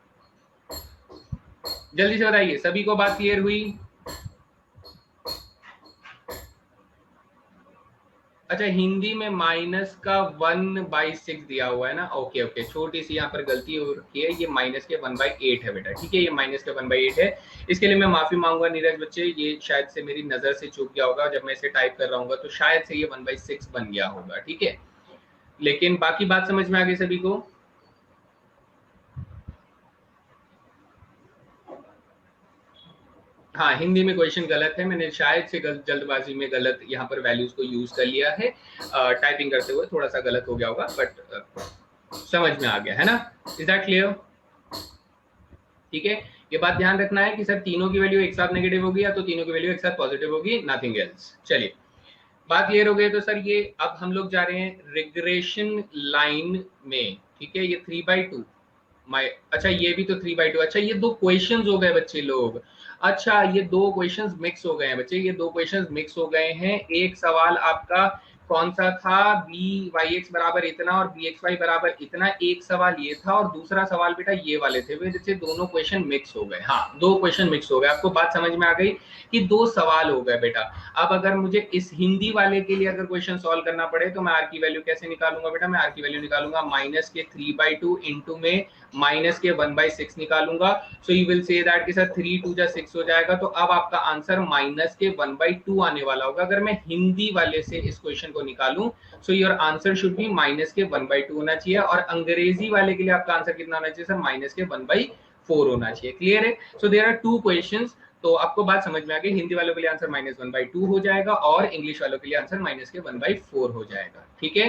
जल्दी से बताइए, सभी को बात क्लियर हुई? अच्छा, हिंदी में माइनस का 1/6 दिया हुआ है ना? ओके ओके, छोटी सी यहाँ पर गलती हो रखी है, ये माइनस के 1/8 है बेटा। ठीक है, ये माइनस के 1/8 है। इसके लिए मैं माफी मांगूंगा नीरज बच्चे, ये शायद से मेरी नजर से चूक गया होगा, जब मैं इसे टाइप कर रहा हूँ तो शायद से ये 1/6 बन गया होगा। ठीक है, लेकिन बाकी बात समझ में आ गई सभी को? हाँ, हिंदी में क्वेश्चन गलत है, मैंने शायद से जल्दबाजी में गलत यहाँ पर वैल्यूज को यूज कर लिया है, टाइपिंग करते हुए थोड़ा सा गलत हो गया होगा, बट समझ में आ गया है ना? Is that clear? ठीक है, ये बात ध्यान रखना है कि सर तीनों की वैल्यू एक साथ नेगेटिव होगी या तो तीनों की वैल्यू एक साथ पॉजिटिव होगी, नथिंग एल्स। चलिए बात क्लियर हो गई। तो सर ये अब हम लोग जा रहे हैं रिग्रेशन लाइन में। ठीक है, ये 3/2 अच्छा ये भी तो 3/2। अच्छा ये दो क्वेश्चंस हो गए बच्चे लोग, अच्छा ये दो क्वेश्चंस मिक्स हो गए हैं बच्चे, ये दो क्वेश्चंस मिक्स हो गए हैं। एक सवाल आपका कौन सा था, बी वाई एक्स बराबर इतना और बी एक्स वाई बराबर इतना, एक सवाल ये था और दूसरा सवाल बेटा ये वाले थे, वजह से दोनों क्वेश्चन मिक्स हो गए। हाँ, दो क्वेश्चन मिक्स हो गए। आपको बात समझ में आ गई कि दो सवाल हो गए बेटा। अब अगर मुझे इस हिंदी वाले के लिए अगर क्वेश्चन सॉल्व करना पड़े तो मैं आर की वैल्यू कैसे निकालूंगा बेटा, मैं आर की वैल्यू निकालूंगा माइनस के 3/2 इंटू में माइनस के 1/6 निकालूंगा। सो यू विल से दैट कि सर 3 2 जा 6 हो जाएगा, तो अब आपका आंसर माइनस के 1/2 आने वाला होगा। अगर मैं हिंदी वाले से इस क्वेश्चन को निकालूं, so your answer should B minus के 1/2 होना चाहिए, और अंग्रेजी वाले के लिए आपका आंसर कितना होना चाहिए सर, माइनस के 1/4 होना चाहिए। क्लियर है? So there are two questions. तो आपको बात समझ में आ गई, हिंदी वालों के लिए आंसर माइनस 1/2 हो जाएगा और इंग्लिश वालों के लिए आंसर माइनस के 1/4 हो जाएगा। ठीक है,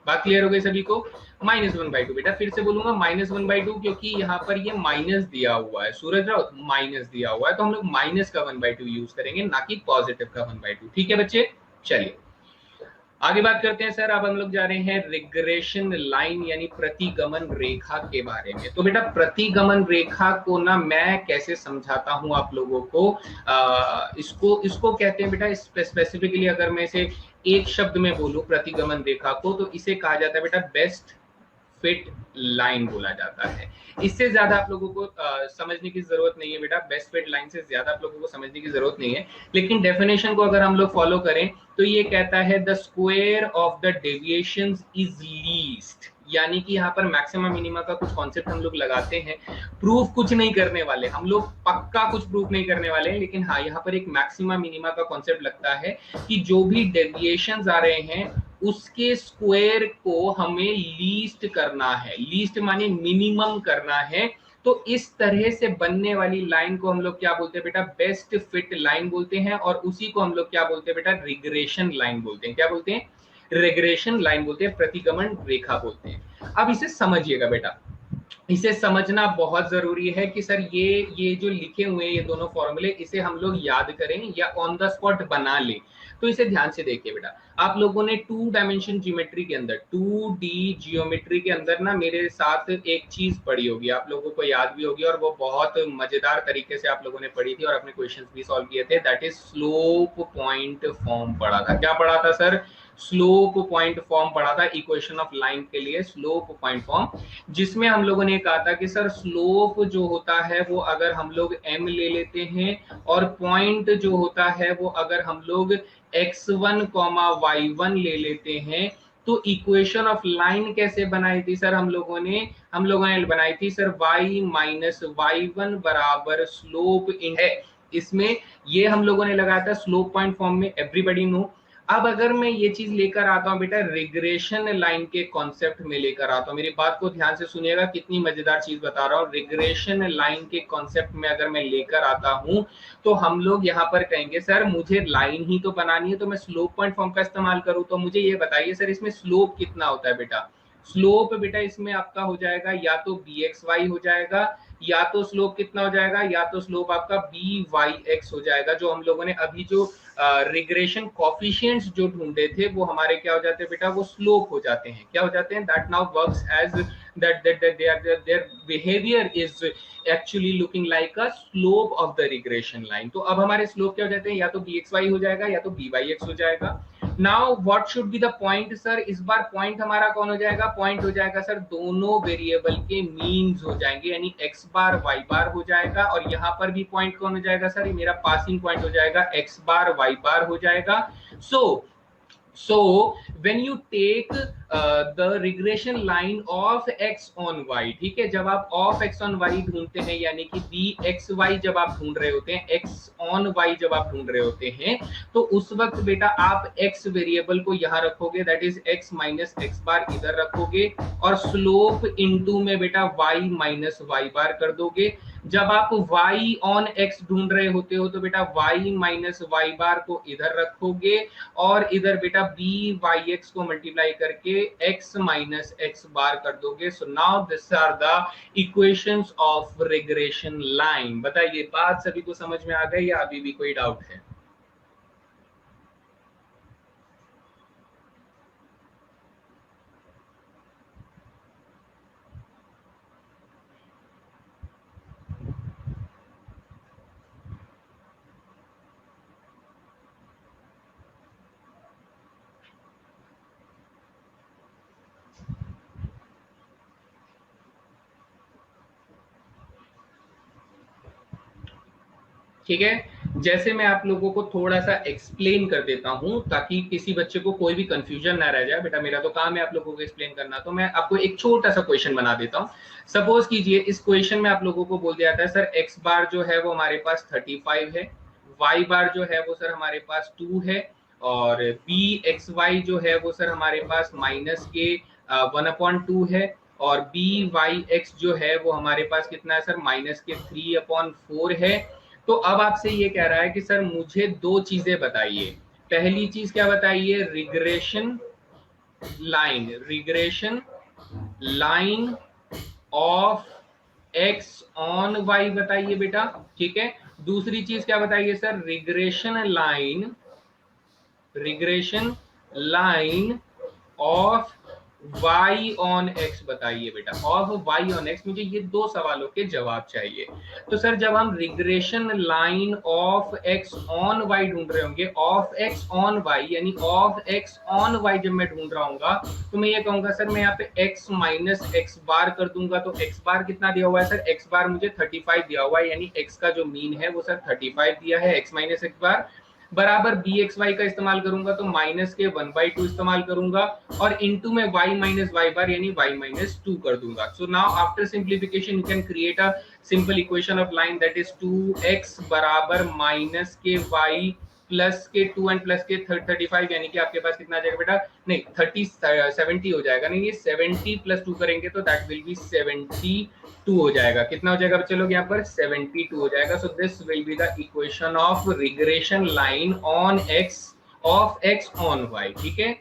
बात क्लियर हो गई सभी को? -1/2 बेटा, फिर से बोलूंगा -1/2, क्योंकि यहाँ पर ये माइनस दिया हुआ है, सूरज राउत माइनस दिया हुआ है, तो हम लोग माइनस का 1/2 यूज करेंगे, ना कि पॉजिटिव का 1/2। ठीक है बच्चे, चलिए आगे बात करते हैं सर। अब हम लोग जा रहे हैं रिग्रेशन लाइन यानी प्रतिगमन रेखा के बारे में। तो बेटा प्रतिगमन रेखा को ना मैं कैसे समझाता हूं आप लोगों को, इसको कहते हैं बेटा, स्पेसिफिकली अगर मैं इसे एक शब्द में बोलूं प्रतिगमन रेखा को, तो इसे कहा जाता है बेटा बेस्ट फिट लाइन बोला जाता है। इससे ज्यादा आप लोगों को समझने की जरूरत नहीं है बेटा, बेस्ट फिट लाइन से ज्यादा आप लोगों को समझने की जरूरत नहीं है। लेकिन डेफिनेशन को अगर हम लोग फॉलो करें तो ये कहता है the square of the deviation is least, यानी कि यहाँ पर मैक्सिमम मिनिमा का कुछ कॉन्सेप्ट हम लोग लगाते हैं। प्रूफ कुछ नहीं करने वाले हम लोग, पक्का कुछ प्रूफ नहीं करने वाले हैं, लेकिन हाँ यहाँ पर एक मैक्सिमम मिनिमा का कॉन्सेप्ट लगता है कि जो भी डेविएशन आ रहे हैं उसके स्क्वायर को हमें लीस्ट करना है। लीस्ट माने मिनिमम करना है। तो इस तरह से बनने वाली लाइन को हम लोग क्या बोलते हैं बेटा, बेस्ट फिट लाइन बोलते हैं, और उसी को हम लोग क्या बोलते हैं बेटा, रिग्रेशन लाइन बोलते हैं। क्या बोलते हैं? रिग्रेशन लाइन बोलते हैं, प्रतिगमन रेखा बोलते हैं। अब इसे समझिएगा बेटा, इसे समझना बहुत जरूरी है कि सर ये जो लिखे हुए हैं ये दोनों फॉर्मूले, इसे हम लोग याद करें या ऑन द स्पॉट बना लें। तो इसे ध्यान से देखिए बेटा, आप लोगों ने 2 डायमेंशन ज्योमेट्री के अंदर, 2D जियोमेट्री के अंदर ना मेरे साथ एक चीज पढ़ी होगी, आप लोगों को याद भी होगी, और वो बहुत मजेदार तरीके से आप लोगों ने पढ़ी थी और अपने क्वेश्चंस भी सॉल्व किए थे। That is slope point form पढ़ा था। क्या पढ़ा था सर? स्लोप पॉइंट फॉर्म पढ़ा था इक्वेशन ऑफ लाइन के लिए, स्लोप पॉइंट फॉर्म, जिसमें हम लोगों ने कहा था कि सर स्लोप जो होता है वो अगर हम लोग m ले लेते हैं, और पॉइंट जो होता है वो अगर हम लोग x1, y1 ले लेते हैं, तो इक्वेशन ऑफ लाइन कैसे बनाई थी सर हम लोगों ने बनाई थी सर y माइनस y1 बराबर स्लोप इन है। इसमें ये हम लोगों ने लगाया था स्लोप पॉइंट फॉर्म में, एवरीबॉडी नो। अब अगर मैं ये चीज लेकर आता हूं बेटा रिग्रेशन लाइन के कॉन्सेप्ट में लेकर आता हूं, मेरी बात को ध्यान से सुनिएगा, कितनी मजेदार चीज बता रहा हूं। रिग्रेशन लाइन के कॉन्सेप्ट में अगर मैं लेकर आता हूं, तो हम लोग यहाँ पर कहेंगे सर मुझे लाइन ही तो बनानी है, तो मैं स्लोप पॉइंट फॉर्म का इस्तेमाल करूं, तो मुझे ये बताइए सर इसमें स्लोप कितना होता है बेटा। स्लोप बेटा इसमें आपका हो जाएगा या तो बी एक्स वाई हो जाएगा, या तो स्लोप कितना हो जाएगा, या तो स्लोप आपका बी वाई एक्स हो जाएगा। जो हम लोगों ने अभी जो रिग्रेशन कॉफिशिएंट्स जो ढूंढे थे वो हमारे क्या हो जाते हैं बेटा, वो स्लोप हो जाते हैं। क्या हो जाते हैं? That now works as that their behavior is actually looking like a slope of the regression line। तो अब हमारे स्लोप क्या हो जाते हैं, या तो bxy हो जाएगा या तो byx हो जाएगा। Now what should be the point sir, इस बार पॉइंट हमारा कौन हो जाएगा, पॉइंट हो जाएगा सर दोनों वेरिएबल के मीन्स हो जाएंगे, यानी x बार y बार हो जाएगा, और यहाँ पर भी पॉइंट कौन हो जाएगा सर, ये मेरा पासिंग पॉइंट हो जाएगा, x बार y बार हो जाएगा। So when you take the regression line of x on y, ठीक है, जब आप of x on y ढूंढते हैं, यानी कि bxy जब आप ढूंढ रहे होते हैं, x on y जब आप ढूंढ रहे होते हैं, तो उस वक्त बेटा आप x वेरिएबल को यहां रखोगे, that is x minus x बार इधर रखोगे, और स्लोप इनटू में बेटा y माइनस y बार कर दोगे। जब आप y on x ढूंढ रहे होते हो तो बेटा y माइनस y बार को इधर रखोगे, और इधर बेटा बी वाई एक्स को मल्टीप्लाई करके x माइनस एक्स बार कर दोगे। So now this are the equations of regression line. बताइए बात सभी को समझ में आ गई या अभी भी कोई डाउट है? ठीक है। जैसे मैं आप लोगों को थोड़ा सा एक्सप्लेन कर देता हूं ताकि किसी बच्चे को कोई भी कंफ्यूजन ना रह जाए। बेटा मेरा तो काम है आप लोगों को एक्सप्लेन करना, तो मैं आपको एक छोटा सा क्वेश्चन बना देता हूं। सपोज कीजिए इस क्वेश्चन में आप लोगों को बोल दिया था सर एक्स बार जो है वो हमारे पास 35 है, वाई बार जो है वो सर हमारे पास 2 है, और बी एक्स वाई जो है वो सर हमारे पास माइनस के 1/2 है, और बी वाई एक्स जो है वो हमारे पास कितना है सर माइनस के 3/4 है। तो अब आपसे ये कह रहा है कि सर मुझे दो चीजें बताइए। पहली चीज क्या बताइए, regression line of X on Y बताइए बेटा। ठीक है। दूसरी चीज क्या बताइए sir, regression line of y on x बताइए बेटा। ऑफ y ऑन x, मुझे ये दो सवालों के जवाब चाहिए। तो सर जब हम regression line of x on y ढूंढ रहे होंगे, ऑफ x ऑन y यानी ऑफ x ऑन y जब मैं ढूंढ रहा हूंगा तो मैं ये कहूंगा सर मैं यहाँ पे x माइनस एक्स बार कर दूंगा। तो x बार कितना दिया हुआ है सर, x बार मुझे 35 दिया हुआ है, यानी x का जो मीन है वो सर 35 दिया है, x माइनस एक्स बार बराबर बी एक्स वाई का इस्तेमाल करूंगा तो माइनस के 1/2 इस्तेमाल करूंगा, और इनटू में y माइनस वाई बार यानी y माइनस 2 कर दूंगा। So now after simplification you can create a simple equation of line that is 2x बराबर माइनस के y प्लस के 2 एंड प्लस के 35, यानी कि आपके पास कितना आ जाएगा बेटा, नहीं 70 हो जाएगा, नहीं ये 70 प्लस 2 करेंगे तो दैट विल बी 72 हो जाएगा। कितना हो जाएगा बच्चे लोग यहाँ पर 72 हो जाएगा। So this will be the equation of regression line on X of X on Y. ठीक है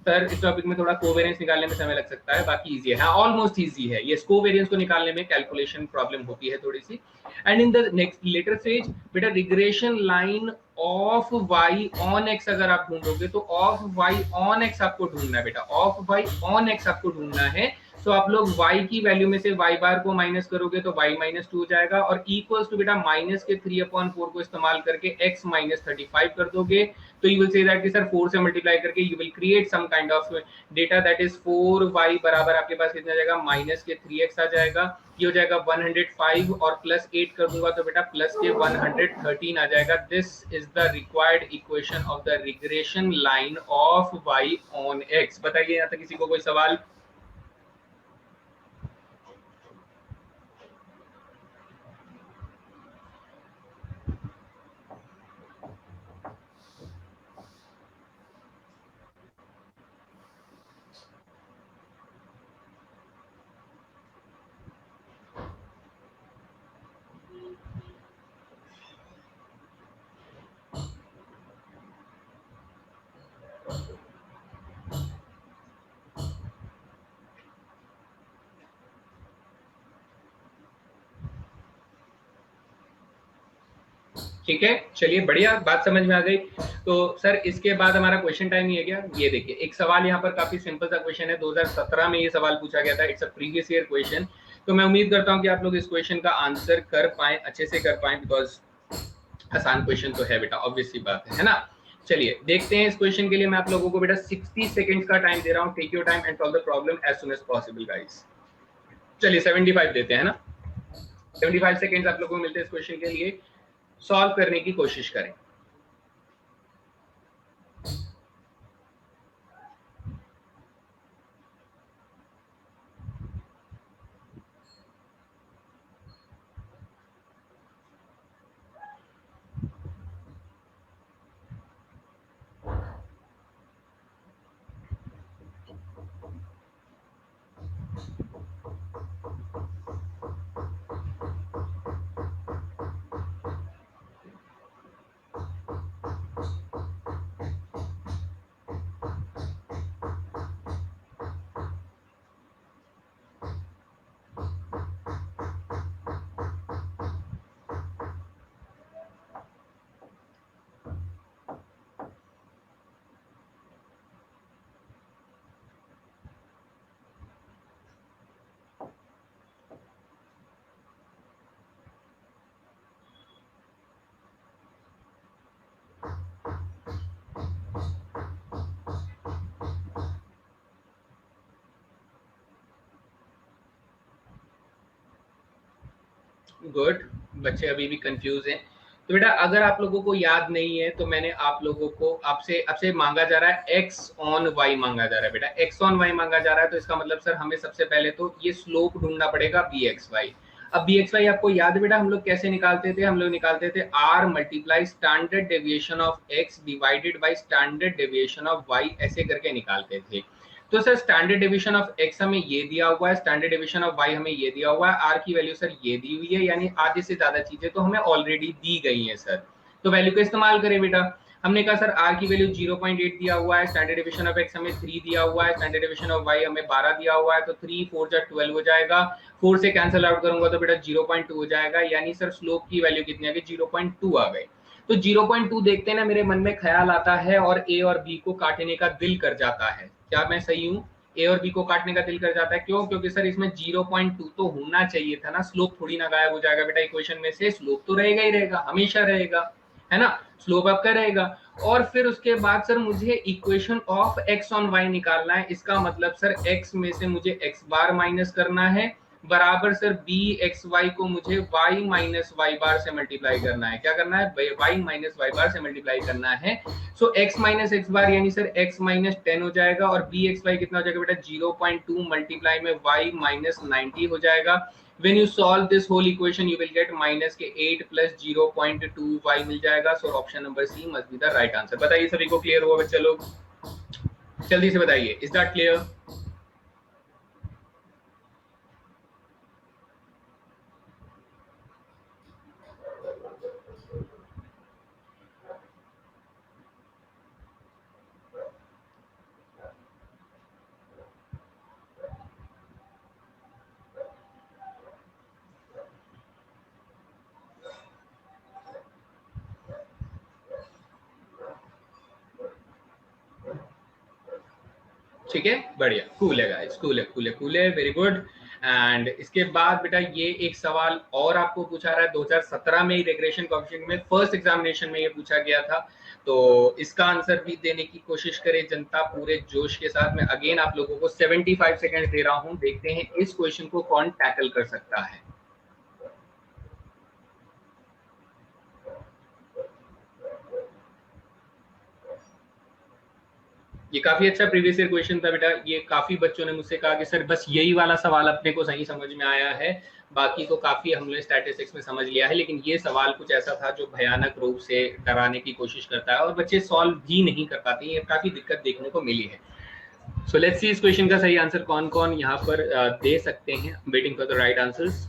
सर, इस टॉपिक में थोड़ा कोवेरियंस निकालने में समय लग सकता है, बाकी इजी है, हाँ ऑलमोस्ट इजी है। ये कोवेरियंस को निकालने में कैलकुलेशन प्रॉब्लम होती है थोड़ी सी। And in the next later stage बेटा regression line of y on x अगर आप ढूंढोगे तो ऑफ y ऑन x आपको ढूंढना है बेटा, ऑफ y ऑन x आपको ढूंढना है। तो आप लोग y की वैल्यू में से y बार को माइनस करोगे तो y माइनस 2 हो जाएगा, और इक्वल्स टू बेटा माइनस के 3/4 को इस्तेमाल करके x माइनस 35 कर दोगे। तो यू विल से दैट कि सर 4 से मल्टीप्लाई करके you will create some kind of data that is 4y बराबर आपके पास कितना जाएगा माइनस के 3x आ जाएगा। ये हो जाएगा 105 और प्लस 8 कर दूंगा तो बेटा प्लस के 113 आ जाएगा। This is the required equation of the regression line of y on x। बताइए यहाँ तक किसी को कोई सवाल? ठीक है, चलिए बढ़िया, बात समझ में आ गई। तो सर इसके बाद हमारा क्वेश्चन टाइम ही है क्या? ये देखिए एक सवाल यहाँ पर काफी सिंपल सा क्वेश्चन है, 2017 में ये सवाल पूछा गया था, it's a previous year question. तो मैं उम्मीद करता हूँ कि आप लोग इस क्वेश्चन का आंसर कर पाए, अच्छे से कर पाए, बिकॉज आसान क्वेश्चन तो है बेटा, ऑब्वियस सी बात है ना। चलिए देखते हैं इस क्वेश्चन के लिए मैं आप लोगों को बेटा 60 सेकंड्स का टाइम दे रहा हूँ। Take your time and solve the problem as soon as possible guys. चलिए 75 देते हैं ना, 75 सेकंड्स आप लोगों को मिलते हैं इस क्वेश्चन के लिए, सॉल्व करने की कोशिश करें। गुड, बच्चे अभी भी कंफ्यूज हैं, तो बेटा अगर आप लोगों को याद नहीं है तो मैंने आप लोगों को आपसे मांगा जा रहा है x ऑन y मांगा जा रहा है बेटा, x ऑन y मांगा जा रहा है, तो इसका मतलब सर हमें सबसे पहले तो ये स्लोप ढूंढना पड़ेगा bxy। अब bxy आपको याद है बेटा हम लोग कैसे निकालते थे, हम लोग निकालते थे r multiply standard deviation of x divided by standard deviation of y, ऐसे करके निकालते थे। तो sir standard deviation of x हमें ये दिया हुआ है, स्टैंडर्ड डेविएशन ऑफ y हमें ये दिया हुआ है, r की वैल्यू सर ये दी हुई है, यानी आधे से ज्यादा चीजें तो हमें ऑलरेडी दी गई हैं सर। तो वैल्यू का इस्तेमाल करें बेटा। हमने कहा सर r की वैल्यू 0.8 दिया हुआ है, स्टैंडर्ड डेविएशन ऑफ x हमें 3 दिया हुआ है, स्टैंडर्ड डेविएशन ऑफ y हमें 12 दिया हुआ है, तो 3 4 जा 12 हो जाएगा, 4 से कैंसिल आउट करूंगा तो बेटा 0.2 हो जाएगा, यानी सर स्लोप की वैल्यू कितनी आ गई, 0.2 आ गई। तो 0.2 देखते ना मेरे मन में ख्याल आता है और a और b को काटने का दिल कर जाता है। क्या मैं सही हूँ? ए और बी को काटने का दिल कर जाता है, क्यों? क्योंकि सर इसमें 0.2 तो होना चाहिए था ना, स्लोप थोड़ी ना गायब हो जाएगा बेटा इक्वेशन में से, स्लोप तो रहेगा ही रहेगा, हमेशा रहेगा, है ना, स्लोप आपका रहेगा। और फिर उसके बाद सर मुझे equation of X on Y निकालना है, इसका मतलब सर एक्स में से मुझे एक्स बार माइनस करना है, बराबर सर बी एक्स वाई को मुझे वाई माइनस वाई बार से मल्टीप्लाई करना है। क्या करना है? वाई माइनस वाई बार से मल्टीप्लाई करना है। सो x माइनस एक्स बार यानी सर x माइनस 10 हो जाएगा, और बी एक्स वाई कितना हो जाएगा बेटा, 0.2 मल्टीप्लाई में y माइनस 90 हो जाएगा। When you solve this whole equation, you will get minus के 8 plus 0.2 y मिल जाएगा। So option number C must be the right answer। बताइए सभी को क्लियर हुआ बच्चे लोग? जल्दी से बताइए, is that clear? ठीक है, बढ़िया, कूल है गाइस, कूल है, कूल है, कूल है, वेरी गुड। एंड इसके बाद बेटा ये एक सवाल और आपको पूछा रहा है, 2017 में ही रिग्रेशन कोएफिशिएंट में फर्स्ट एग्जामिनेशन में ये पूछा गया था, तो इसका आंसर भी देने की कोशिश करे जनता पूरे जोश के साथ। मैं अगेन आप लोगों को 75 सेकेंड दे रहा हूं, देखते हैं इस क्वेश्चन को कौन टैकल कर सकता है। ये काफी अच्छा प्रीवियस ईयर क्वेश्चन था बेटा, ये काफी बच्चों ने मुझसे कहा कि सर बस यही वाला सवाल अपने को सही समझ में आया है, बाकी तो काफी हमने स्टैटिस्टिक्स में समझ लिया है, लेकिन ये सवाल कुछ ऐसा था जो भयानक रूप से डराने की कोशिश करता है और बच्चे सॉल्व भी नहीं कर पाते, ये काफी दिक्कत देखने को मिली है। सो लेट्स सी इस क्वेश्चन का सही आंसर कौन कौन यहाँ पर दे सकते हैं। Waiting for the right answers.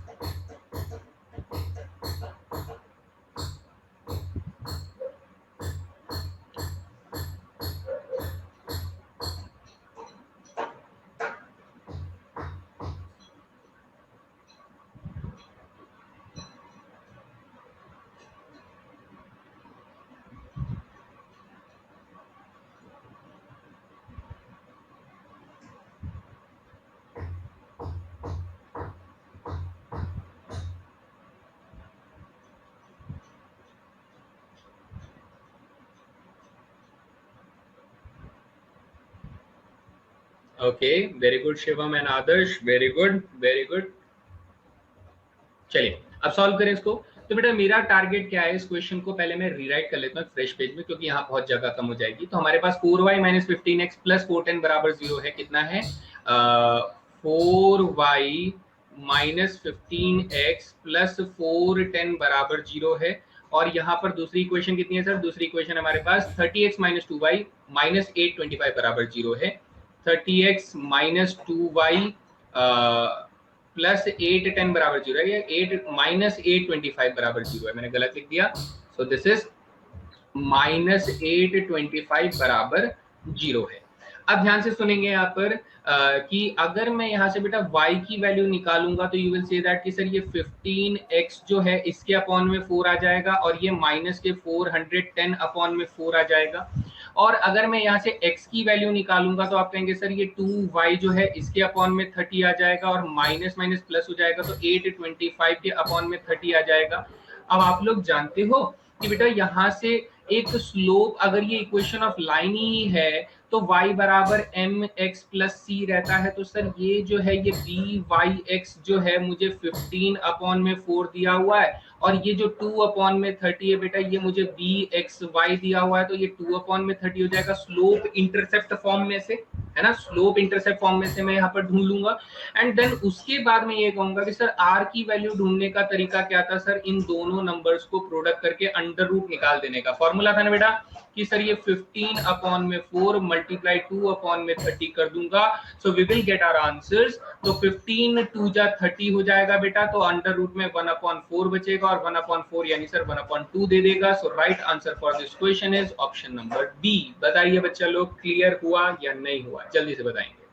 Okay, very good Shivam and Adarsh, very good, very good. चलिए अब सॉल्व करें इसको। तो बेटा मेरा टारगेट क्या है, इस क्वेश्चन को पहले मैं रीराइट कर लेता हूँ फ्रेश पेज में, क्योंकि यहाँ बहुत जगह कम हो जाएगी। तो हमारे पास 4y माइनस 15x प्लस 410 बराबर 0 है, कितना है? 4y माइनस 15x प्लस 410 बराबर 0 है। और यहाँ पर दूसरी इक्वेशन कितनी है सर? दूसरी इक्वेशन हमारे पास 30x माइनस 2y माइनस 825 बराबर 0 है। 30x माइनस 2y प्लस 810 बराबर 0 है, 8 माइनस 825 बराबर 0 है, मैंने गलत लिख दिया। सो दिस इज माइनस 825 बराबर 0 है। अब ध्यान से सुनेंगे यहाँ पर कि अगर मैं यहाँ से बेटा y की वैल्यू निकालूंगा तो यू विल से दैट कि सर ये 15x जो है इसके अपॉन में 4 आ जाएगा, और ये माइनस के 410 अपॉन में 4 आ जाएगा। और अगर मैं यहाँ से x की वैल्यू निकालूंगा तो आप कहेंगे सर ये 2y जो है इसके अपॉन में 30 आ जाएगा, और माइनस माइनस प्लस हो जाएगा तो 825 के अपॉन में 30 आ जाएगा। अब आप लोग जानते हो कि बेटा यहाँ से एक स्लोप, अगर ये इक्वेशन ऑफ लाइन ही है तो y बराबर एम एक्स प्लस सी रहता है, तो सर ये जो है ये बी वाई एक्स जो है मुझे 15 अपॉन में 4 दिया हुआ है, और ये जो 2 अपॉन में 30 है बेटा ये मुझे बी एक्स वाई दिया हुआ है, तो ये 2 अपॉन में 30 हो जाएगा स्लोप इंटरसेप्ट फॉर्म में से, है ना, स्लोप इंटरसेप्ट फॉर्म में से मैं यहाँ पर ढूंढ लूंगा। एंड देन उसके बाद मैं ये कहूंगा कि सर आर की वैल्यू ढूंढने का तरीका क्या था सर, इन दोनों नंबर्स को प्रोडक्ट करके अंडर रूट निकाल देने का फॉर्मूला था ना बेटा, कि सर ये 15 अपॉन में 4 मल्टीप्लाई 2 अपॉन में 30 कर दूंगा, so we will get our answers. तो 15 2 जा 30 हो जाएगा बेटा, तो अंडर रूट में 1 अपॉन 4 बचेगा, और 1 अपॉन 4 यानी सर 1 अपॉन 2 दे देगा। So right answer for this question is option number B. बताइए बच्चा लोग, क्लियर हुआ या नहीं हुआ, जल्दी से बताएंगे।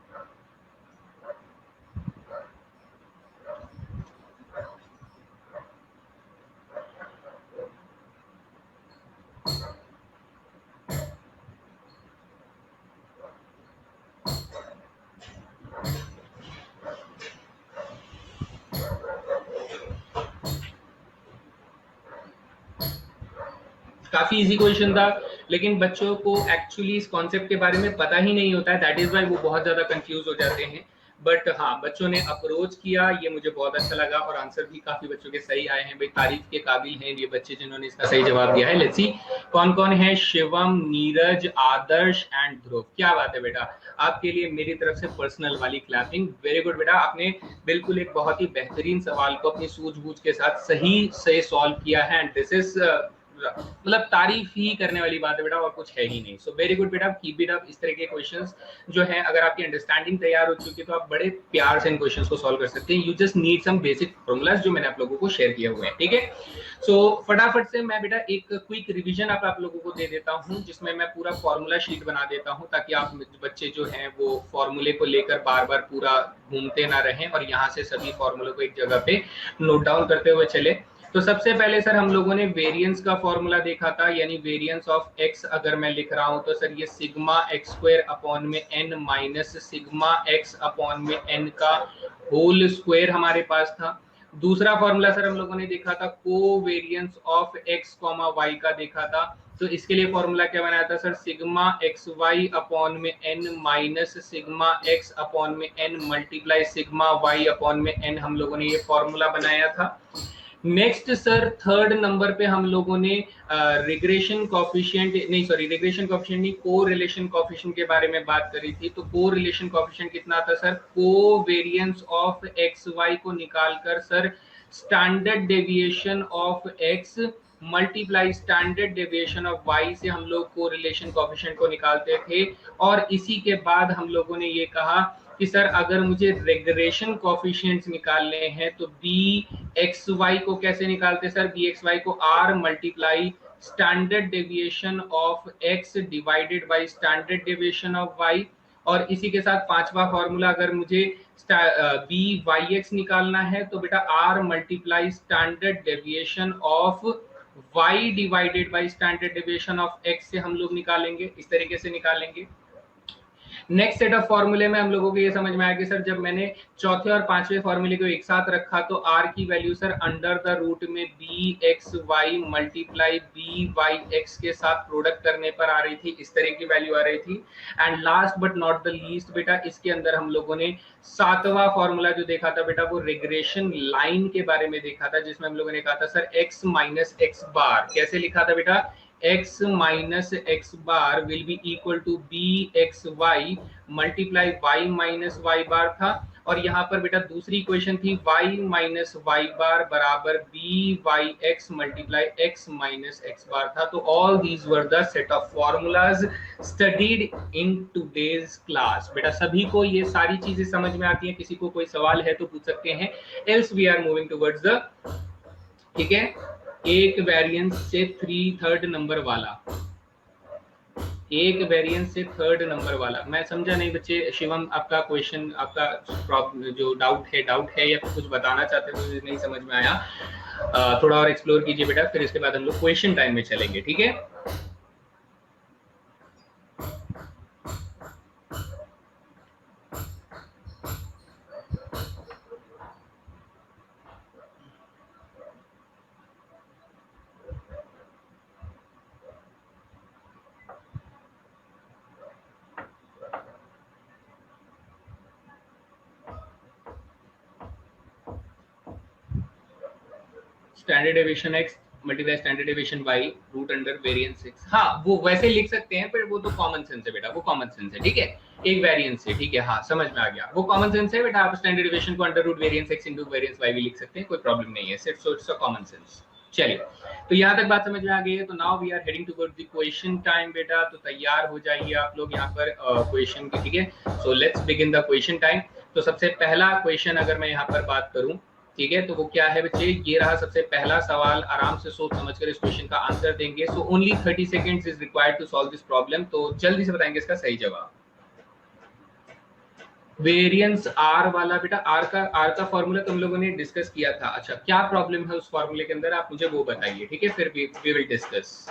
काफी इजी क्वेश्चन था, लेकिन बच्चों को एक्चुअली इस कॉन्सेप्ट के बारे में पता ही नहीं होता है, दैट इज वाई वो बहुत ज्यादा कंफ्यूज हो जाते हैं। बट हाँ, बच्चों ने अप्रोच किया, ये मुझे बहुत अच्छा लगा, और आंसर भी काफी बच्चों के सही आए हैं। भाई तारीफ के काबिल हैं ये बच्चे जिन्होंने इसका सही जवाब दिया है। लेट्स सी कौन कौन है। शिवम, नीरज, आदर्श एंड ध्रुव। क्या बात है बेटा, आपके लिए मेरी तरफ से पर्सनल वाली क्लैपिंग। वेरी गुड बेटा, आपने बिल्कुल एक बहुत ही बेहतरीन सवाल को अपनी सूझबूझ के साथ सही से सॉल्व किया है, एंड दिस इज मतलब तारीफ ही करने वाली बात है बेटा, और कुछ है ही नहीं। सो वेरी गुड बेटा, कीप इट अप। इस तरह के क्वेश्चंस जो है, अगर आपकी अंडरस्टैंडिंग तैयार हो चुकी है तो आप बड़े प्यार से इन क्वेश्चंस को सॉल्व कर सकते हैं। You just need some basic formulas जो मैंने आप लोगों को शेयर किए हुए हैं, ठीक है। सो फटाफट से मैं बेटा एक क्विक रिवीजन आप लोगों को दे देता हूं, जिसमें मैं पूरा फॉर्मूला शीट बना देता हूं, ताकि आप बच्चे जो हैं वो फॉर्मूले को लेकर बार बार पूरा घूमते ना रहें, और यहाँ से सभी फॉर्मूले को एक जगह पे नोट डाउन करते हुए चले। तो सबसे पहले सर हम लोगों ने वेरिएंस का फॉर्मूला देखा था, यानी वेरिएंस ऑफ एक्स अगर मैं लिख रहा हूं तो सर ये सिग्मा एक्स स्क्वायर अपॉन में N minus sigma X upon में एन का होल स्क्वायर हमारे पास था। दूसरा फॉर्मूला सर हम लोगों ने देखा था covariance of X comma Y का देखा था। तो इसके लिए फॉर्मूला क्या बनाया था sir, sigma X Y upon में N minus sigma X upon में N multiply sigma Y upon में एन, हम लोगों ने ये फॉर्मूला बनाया था। नेक्स्ट सर थर्ड नंबर पे हम लोगों ने रिग्रेशन कॉफिशिएंट नहीं, सॉरी रिग्रेशन कॉफिशिएंट नहीं, कोरिलेशन कॉफिशिएंट के बारे में बात करी थी। तो कोरिलेशन कॉफिशिएंट कितना था sir, covariance of x Y को निकालकर sir standard deviation of x multiply standard deviation of y से हम लोग कोरिलेशन कॉफिशिएंट को निकालते थे। और इसी के बाद हम लोगों ने ये कहा कि सर अगर मुझे रेग्रेशन कॉफिशिएंट्स निकालने हैं तो बी एक्स वाई को कैसे निकालते सर, बी एक्स वाई को r multiply standard deviation of x divided by standard deviation of y. और इसी के साथ पांचवा फॉर्मूला, अगर मुझे बी वाई एक्स निकालना है तो बेटा r multiply standard deviation of y divided by standard deviation of x से हम लोग निकालेंगे, इस तरीके से निकालेंगे। नेक्स्ट सेट ऑफ फॉर्मूले में हम लोगों को ये समझ में आया कि सर जब मैंने चौथे और पांचवें फॉर्मूले को एक साथ रखा तो आर की value sir under the root में B x Y multiply B Y X के साथ प्रोडक्ट करने पर आ रही थी, इस तरह की वैल्यू आ रही थी। And last but not the least बेटा, इसके अंदर हम लोगों ने सातवां फॉर्मूला जो देखा था बेटा वो रिग्रेशन लाइन के बारे में देखा था, जिसमें हम लोगों ने कहा था sir X minus X bar कैसे लिखा था बेटा, x minus X bar will be equal to B x Y multiply Y minus Y bar था। और यहाँ पर बेटा दूसरी इक्वेशन थी y माइनस वाई बार बराबर B Y X multiply X minus X bar था। तो all these were the set of formulas studied in today's class. बेटा सभी को ये सारी चीजें समझ में आती हैं, किसी को कोई सवाल है तो पूछ सकते हैं, else we are moving towards the, ठीक है, एक वेरिएंस से थर्ड नंबर वाला, एक वेरिएंस से थर्ड नंबर वाला। मैं समझा नहीं बच्चे, शिवम आपका क्वेश्चन, आपका जो डाउट है या कुछ बताना चाहते हैं तो नहीं समझ में आया, थोड़ा और एक्सप्लोर कीजिए बेटा, फिर इसके बाद हम लोग क्वेश्चन टाइम में चलेंगे, ठीक है। Standard deviation x multiply standard deviation y root under variance x। हाँ वो वैसे लिख सकते हैं, पर वो तो कॉमन सेंस है बेटा, वो कॉमन सेंस है, ठीक है, एक वेरिएंस है, ठीक है, हाँ समझ में आ गया, वो कॉमन सेंस है बेटा। आप स्टैंडर्ड डेविएशन को under root variance x into variance y भी लिख सकते हैं, कोई प्रॉब्लम नहीं है, सिर्फ so it's a common sense. चलिए, तो यहाँ तक बात समझ में आ गई है। तो now we are heading towards the question time बेटा, तो तैयार हो जाइए आप लोग यहाँ पर क्वेश्चन के, ठीक है। So let's begin the question time. तो सबसे पहला क्वेश्चन अगर मैं यहाँ पर बात करूँ, ठीक है, तो वो क्या है बच्चे, ये रहा सबसे पहला सवाल। आराम से सोच समझकर इस क्वेश्चन का आंसर देंगे। So only 30 seconds is required to solve this problem. तो जल्दी से बताएंगे इसका सही जवाब। वेरिएंस आर वाला बेटा, आर का फॉर्मूला तुम लोगों ने डिस्कस किया था। अच्छा, क्या प्रॉब्लम है उस फॉर्मूले के अंदर, आप मुझे वो बताइए, ठीक है, फिर वी विल डिस्कस।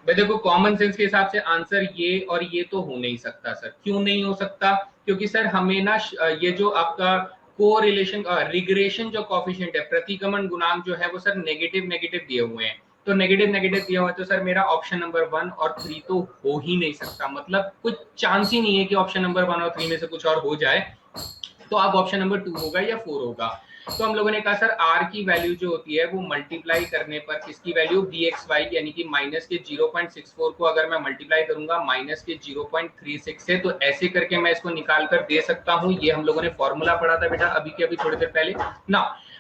भाई देखो, कॉमन सेंस के हिसाब से आंसर ये और ये तो हो नहीं सकता सर। क्यों नहीं हो सकता? क्योंकि सर हमें ना ये जो आपका कोरिलेशन रिग्रेशन जो कॉफिशिएंट है, प्रतिगमन गुणांक जो है वो सर नेगेटिव नेगेटिव दिए हुए हैं। तो नेगेटिव नेगेटिव दिया हुआ है, तो सर मेरा ऑप्शन नंबर 1 और 3 तो हो ही नहीं सकता। मतलब कुछ चांस ही नहीं है कि ऑप्शन नंबर 1 और 3 में से कुछ और हो जाए। तो अब ऑप्शन नंबर 2 होगा या 4 होगा। तो हम लोगों ने कहा सर आर की वैल्यू जो होती है वो मल्टीप्लाई करने पर किसकी वैल्यू, bxy यानी कि माइनस के 0.64 को अगर मैं मल्टीप्लाई करूंगा माइनस के 0.36 से, तो ऐसे करके मैं इसको निकाल कर दे सकता हूं। ये हम लोगों ने फॉर्मूला पढ़ा था बेटा अभी के अभी थोड़ी देर पहले।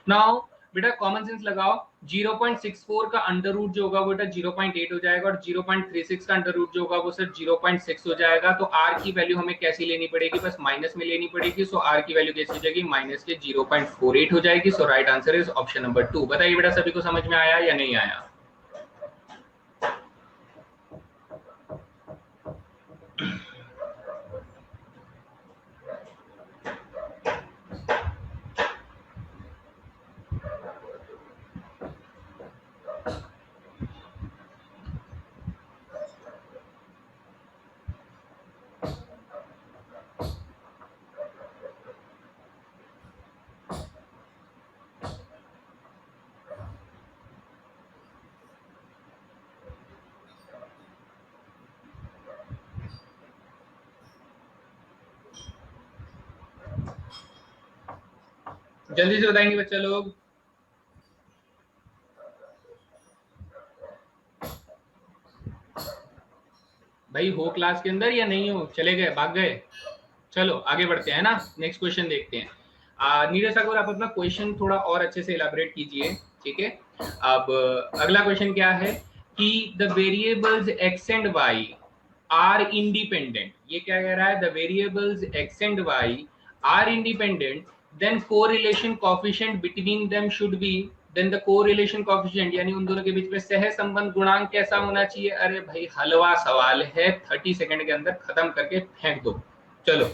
नाउ बेटा कॉमन सेंस लगाओ, 0.64 का अंडर रूट जो होगा वो बेटा 0.8 हो जाएगा, और 0.36 का अंडर रूट जो होगा वो सर 0.6 हो जाएगा। तो आर की वैल्यू हमें कैसी लेनी पड़ेगी, बस माइनस में लेनी पड़ेगी। सो आर की वैल्यू कैसी हो जाएगी, माइनस के 0.48 हो जाएगी। So right answer is option number 2। बताइए बेटा सभी को समझ में आया या नहीं आया? जल्दी से बताएंगे बच्चा लोग। भाई हो क्लास के अंदर या नहीं हो? चले गए, भाग गए? चलो आगे बढ़ते हैं ना, नेक्स्ट क्वेश्चन देखते हैं। नीरज अगर आप अपना क्वेश्चन थोड़ा और अच्छे से इलाबरेट कीजिए, ठीक है। अब अगला क्वेश्चन क्या है कि the variables x and y are independent. ये क्या कह रहा है, the variables x and y are independent, then correlation coefficient between them should be, then the correlation coefficient यानी उन दोनों के बीच में सह संबंध गुणांक कैसा होना चाहिए। अरे भाई हलवा सवाल है, 30 सेकंड के अंदर खत्म करके फेंक दो। चलो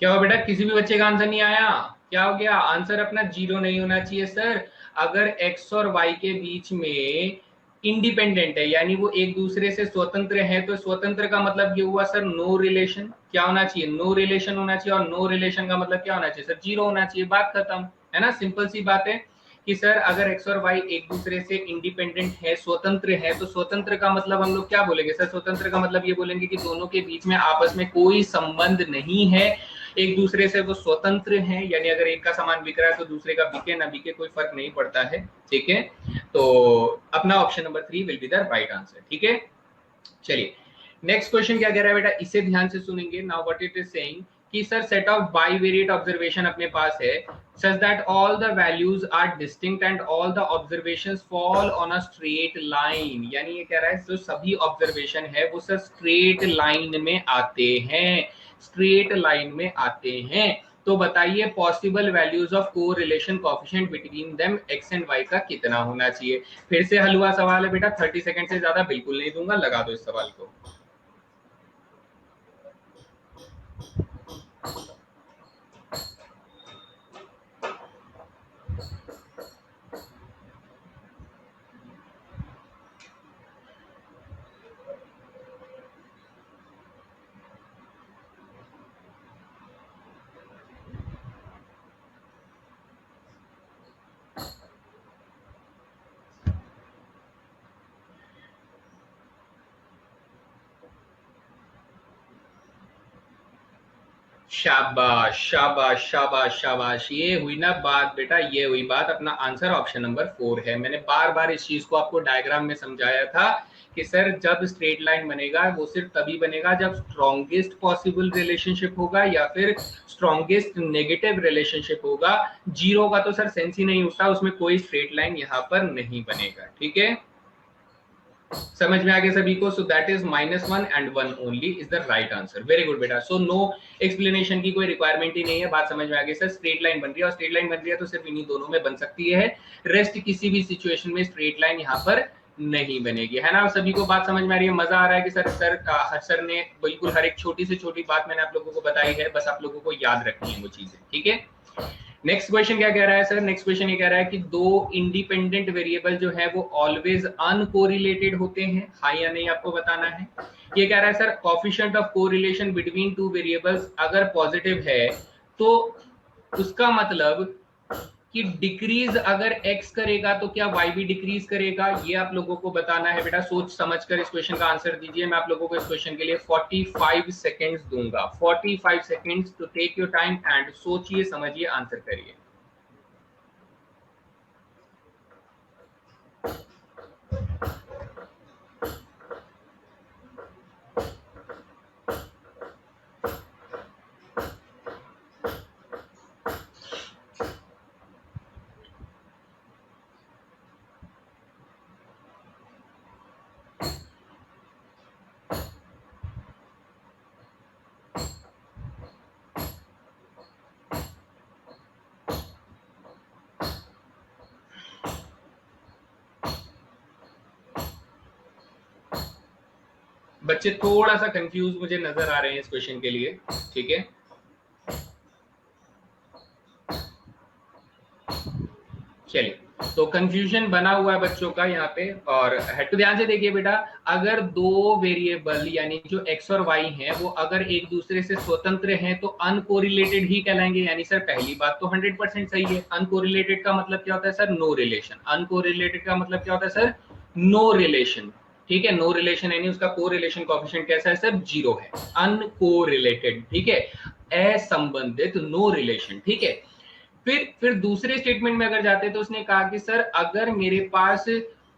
क्या हो बेटा, किसी भी बच्चे का आंसर नहीं आया? क्या हो गया? आंसर अपना 0 नहीं होना चाहिए सर। अगर x और y के बीच में इंडिपेंडेंट है यानी वो एक दूसरे से स्वतंत्र है, तो स्वतंत्र का मतलब ये हुआ सर नो रिलेशन। क्या होना चाहिए? नो रिलेशन होना चाहिए। और नो रिलेशन का मतलब क्या होना चाहिए सर? 0 होना चाहिए। बात खत्म, है ना, सिंपल सी बात है कि सर अगर x और y एक दूसरे से इंडिपेंडेंट है, स्वतंत्र है, तो स्वतंत्र का मतलब हम लोग क्या बोलेंगे सर? स्वतंत्र का मतलब ये बोलेंगे कि दोनों के बीच में आपस में कोई संबंध नहीं है, एक दूसरे से वो स्वतंत्र हैं। यानी अगर एक का सामान बिक रहा है तो दूसरे का बिके ना बिके कोई फर्क नहीं पड़ता है, ठीक है। तो अपना option number 3 will be the right answer, ठीक है। चलिए नेक्स्ट क्वेश्चन क्या कह रहा है बेटा, इसे ध्यान से सुनेंगे। Now what it is saying कि sir set of bivariate observation अपने पास है such that all the values are distinct and all the observations fall on a straight line, यानी ये कह रहा है जो सभी ऑब्जर्वेशन है वो सर स्ट्रेट लाइन में आते हैं, स्ट्रेट लाइन में आते हैं। तो बताइए possible values of correlation coefficient between them x and y का कितना होना चाहिए। फिर से हलवा सवाल है बेटा, 30 सेकंड से ज्यादा बिल्कुल नहीं दूंगा, लगा दो इस सवाल को। शाबाश शाबाश शाबाश शाबाश, ये हुई ना बात बेटा, ये हुई बात। अपना आंसर ऑप्शन नंबर 4 है। मैंने बार बार इस चीज को आपको डायग्राम में समझाया था कि सर जब स्ट्रेट लाइन बनेगा वो सिर्फ तभी बनेगा जब स्ट्रॉन्गेस्ट पॉसिबल रिलेशनशिप होगा या फिर स्ट्रॉन्गेस्ट नेगेटिव रिलेशनशिप होगा। जीरो का तो सर सेंस ही नहीं उठता, उसमें कोई स्ट्रेट लाइन यहाँ पर नहीं बनेगा। ठीक है, समझ में आ गया सभी को। So that is -1 and 1 only is the right answer. Very good बेटा। सो नो एक्सप्लेनेशन की कोई रिक्वायरमेंट ही नहीं है, बात समझ में आ गई सर। स्ट्रेट लाइन बन रही है और स्ट्रेट लाइन बन रही है तो सिर्फ इन्हीं दोनों में बन सकती है, रेस्ट किसी भी सिचुएशन में स्ट्रेट लाइन यहाँ पर नहीं बनेगी, है ना। सभी को बात समझ में आ रही है, मजा आ रहा है कि सर ने बिल्कुल हर एक छोटी से छोटी बात मैंने आप लोगों को बताई है, बस आप लोगों को याद रखनी है वो चीजें। ठीक है, नेक्स्ट क्वेश्चन क्या कह रहा है सर। नेक्स्ट क्वेश्चन ये कह रहा है कि दो इंडिपेंडेंट वेरिएबल जो है वो ऑलवेज अनकोरिलेटेड होते हैं, हाँ या नहीं आपको बताना है। ये कह रहा है sir coefficient of correlation between two variables अगर पॉजिटिव है तो उसका मतलब कि डिक्रीज अगर x करेगा तो क्या y भी डिक्रीज करेगा, ये आप लोगों को बताना है बेटा। सोच समझकर इस क्वेश्चन का आंसर दीजिए। मैं आप लोगों को इस क्वेश्चन के लिए 45 सेकेंड्स दूंगा, 45 seconds to take your time and सोचिए समझिए आंसर करिए। बच्चे थोड़ा सा कंफ्यूज मुझे नजर आ रहे हैं इस क्वेश्चन के लिए। ठीक है, चलिए, तो कंफ्यूजन बना हुआ है बच्चों का यहाँ पे, और हेड टू ध्यान से देखिए बेटा। अगर दो वेरिएबल यानी जो x और y हैं वो अगर एक दूसरे से स्वतंत्र हैं तो अनकोरिलेटेड ही कहलाएंगे। यानी सर पहली बात तो 100% सही है। अनकोरिलेटेड का मतलब क्या होता है सर, नो रिलेशन। अनकोरिलेटेड का मतलब क्या होता है सर, नो रिलेशन। ठीक है, नो रिलेशन यानी उसका कोरिलेशन कोएफिशिएंट कैसा है सर, 0 है, अनकोरिलेटेड। ठीक है, असंबंधित, नो रिलेशन। ठीक है, फिर दूसरे स्टेटमेंट में अगर जाते तो उसने कहा कि सर अगर मेरे पास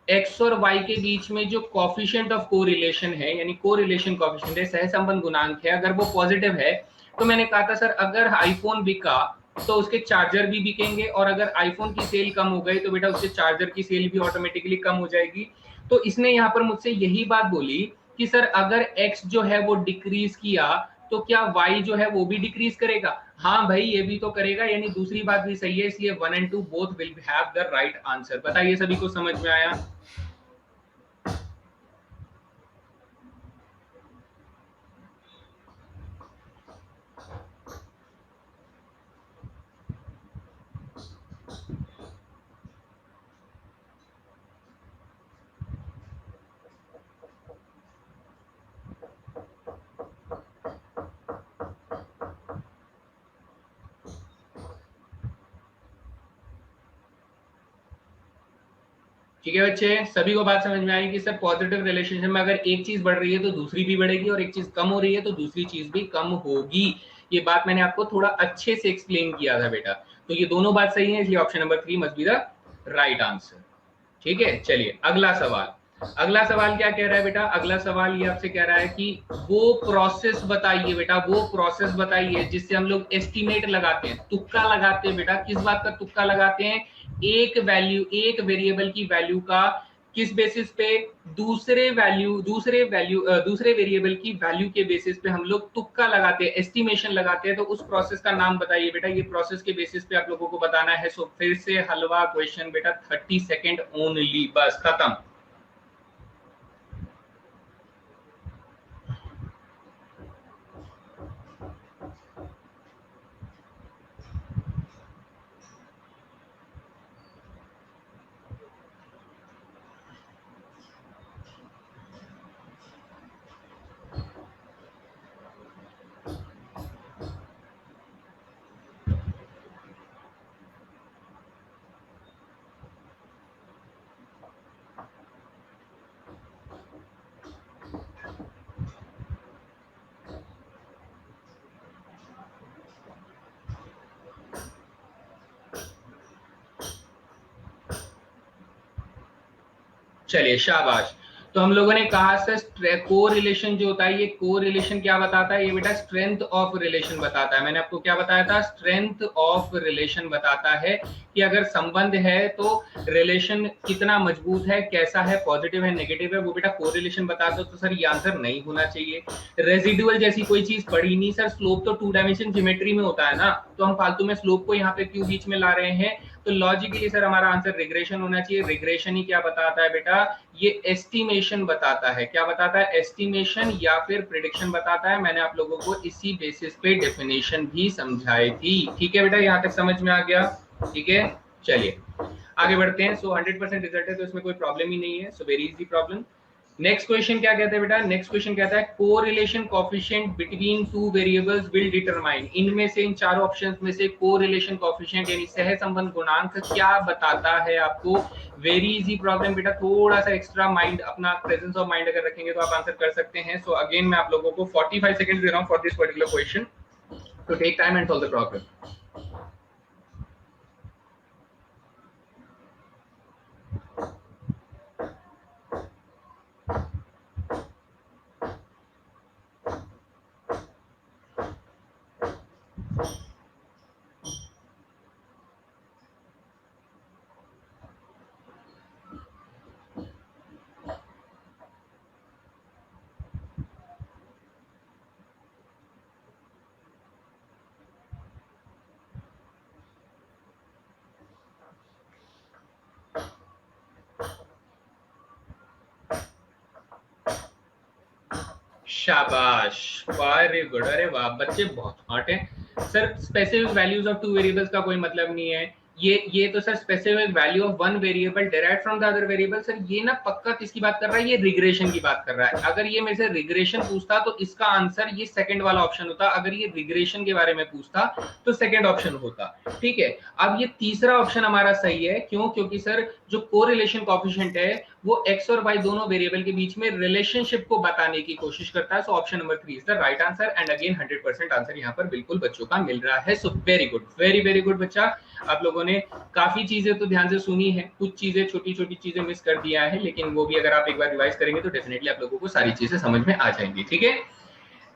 x और y के बीच में जो कोएफिशिएंट ऑफ कोरिलेशन है यानी कोरिलेशन कोएफिशिएंट है, सहसंबंध गुणांक है, अगर वो पॉजिटिव है तो मैंने कहा था सर अगर आईफोन बिका तो उसके चार्जर भी बिकेंगे, और अगर आईफोन की सेल कम हो गई तो बेटा उसके चार्जर की सेल भी ऑटोमेटिकली कम हो जाएगी। तो इसने यहाँ पर मुझसे यही बात बोली कि सर अगर x जो है वो डिक्रीज किया तो क्या y जो है वो भी डिक्रीज करेगा। हाँ भाई ये भी तो करेगा, यानी दूसरी बात भी सही है, इसलिए 1 and 2 both will have the right answer. बताइए सभी को समझ में आया। ठीक है बच्चे, सभी को बात समझ में आई कि सर पॉजिटिव रिलेशनशिप में अगर एक चीज बढ़ रही है तो दूसरी भी बढ़ेगी, और एक चीज कम हो रही है तो दूसरी चीज भी कम होगी। ये बात मैंने आपको थोड़ा अच्छे से एक्सप्लेन किया था बेटा। तो ये दोनों बात सही है, इसलिए option number 3 must be the right answer. ठीक है, चलिए अगला सवाल। अगला सवाल क्या कह रहा है बेटा, अगला सवाल ये आपसे कह रहा है कि वो प्रोसेस बताइए बेटा, वो प्रोसेस बताइए जिससे हम लोग एस्टिमेट लगाते हैं, तुक्का लगाते हैं बेटा। किस बात का तुक्का लगाते हैं? एक वैल्यू, एक वेरिएबल की वैल्यू का किस बेसिस पे? दूसरे वेरिएबल की वैल्यू के बेसिस पे हम लोग तुक्का लगाते हैं, एस्टिमेशन लगाते हैं। तो उस प्रोसेस का नाम बताइए बेटा, ये प्रोसेस के बेसिस पे आप लोगों को बताना है। सो फिर से हलवा क्वेश्चन बेटा, 30 सेकेंड ओनली, बस खत्म। चलिए शाबाश। तो हम लोगों ने कहा सर को रिलेशन जो होता है, ये को रिलेशन क्या बताता है? ये बेटा स्ट्रेंथ ऑफ रिलेशन बताता है। मैंने आपको क्या बताया था? स्ट्रेंथ ऑफ रिलेशन बताता है कि अगर संबंध है तो रिलेशन कितना मजबूत है, कैसा है, पॉजिटिव है, नेगेटिव है, वो बेटा को रिलेशन बताता है। तो सर ये आंसर नहीं होना चाहिए। रेजिडुअल जैसी कोई चीज पढ़ी नहीं सर, स्लोप तो 2 डायमेंशन ज्योमेट्री में होता है ना, तो हम फालतू में स्लोप को यहाँ पे क्यों बीच में ला रहे हैं? तो लॉजिकली सर हमारा आंसर रिग्रेशन होना चाहिए। रिग्रेशन ही क्या बताता है बेटा? ये एस्टिमेशन बताता है। क्या बताता है? एस्टिमेशन या फिर प्रिडिक्शन बताता है। मैंने आप लोगों को इसी बेसिस पे डेफिनेशन भी समझाई थी। ठीक है बेटा, यहां तक समझ में आ गया? ठीक है, चलिए आगे बढ़ते हैं। सो 100% रिजल्ट है तो इसमें कोई प्रॉब्लम ही नहीं है। So very easy problem. Next question क्या कहता है बेटा? नेक्स्ट क्वेश्चन कहता है correlation coefficient between two variables will determine. इनमें से, इन चारों ऑप्शंस में से कोरिलेशन कोएफिशिएंट यानी सहसंबंध गुणांक क्या बताता है आपको? वेरी इजी प्रॉब्लम बेटा, थोड़ा सा एक्स्ट्रा माइंड, अपना प्रेजेंस ऑफ माइंड अगर रखेंगे तो आप आंसर कर सकते हैं। सो अगेन मैं आप लोगों को 45 सेकंड्स दे रहा हूं for this particular question to take time and solve the problem. शाबाश, वेरी गुड। अरे वाह, बच्चे बहुत स्मार्ट हैं। Sir specific values of two variables का कोई मतलब नहीं है। ये तो sir specific value of one variable derived from the other variable. Sir ये ना पक्का किसकी बात कर रहा है? ये रिग्रेशन की बात कर रहा है। अगर ये मेरे से रिग्रेशन पूछता तो इसका आंसर ये सेकंड वाला ऑप्शन होता। अगर ये रिग्रेशन के बारे में पूछता तो सेकंड ऑप्शन होता। ठीक है, अब ये तीसरा ऑप्शन हमारा सही है। क्यों? क्योंकि सर जो कोरिलेशन कोएफिशिएंट है वो एक्स और वाई दोनों वेरिएबल के बीच में रिलेशनशिप को बताने की कोशिश करता है। सो option number 3 is the right answer and again 100% answer यहाँ पर बिल्कुल बच्चों का मिल रहा है। So very good, very very good बच्चा। आप लोगों ने काफी चीजें तो ध्यान से सुनी है, कुछ चीजें, छोटी छोटी चीजें मिस कर दिया है, लेकिन वो भी अगर आप एक बार रिवाइज करेंगे तो डेफिनेटली आप लोगों को सारी चीजें समझ में आ जाएंगी। ठीक है,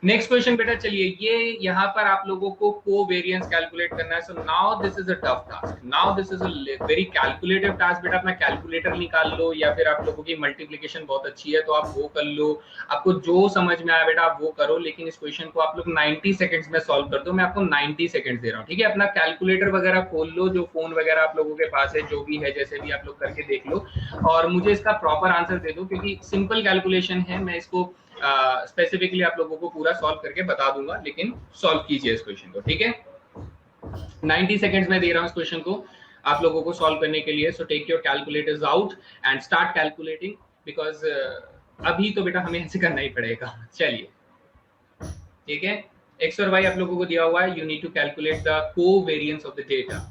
नेक्स्ट क्वेश्चन बेटा, चलिए ये यहाँ पर आप लोगों को कोवेरिएंस कैलकुलेट करना है। सो now this is a tough task, now this is a very calculative task. बेटा अपना कैलकुलेटर निकाल लो, या फिर आप लोगों की मल्टीप्लिकेशन बहुत अच्छी है तो आप वो कर लो। आपको जो समझ में आया बेटा आप वो करो, लेकिन इस क्वेश्चन को आप लोग 90 सेकंड्स में सॉल्व कर दो। मैं आपको 90 सेकंड्स दे रहा हूँ। ठीक है, अपना कैलकुलेटर वगैरह खोल लो, जो फोन वगैरह आप लोगों के पास है, जो भी है, जैसे भी आप लोग करके देख लो और मुझे इसका प्रॉपर आंसर दे दो, क्योंकि सिंपल कैलकुलेशन है। मैं इसको स्पेसिफिकली आप लोगों को पूरा सॉल्व करके बता दूंगा, लेकिन सॉल्व कीजिए इस क्वेश्चन को। ठीक है, 90 सेकंड्स में दे रहा हूं इस क्वेश्चन को आप लोगों को सॉल्व करने के लिए। So take your calculators out and start calculating, because अभी तो बेटा हमें ऐसे करना ही पड़ेगा। चलिए, ठीक है, एक्स और वाई आप लोगों को दिया हुआ है। You need to calculate the covariance of the data.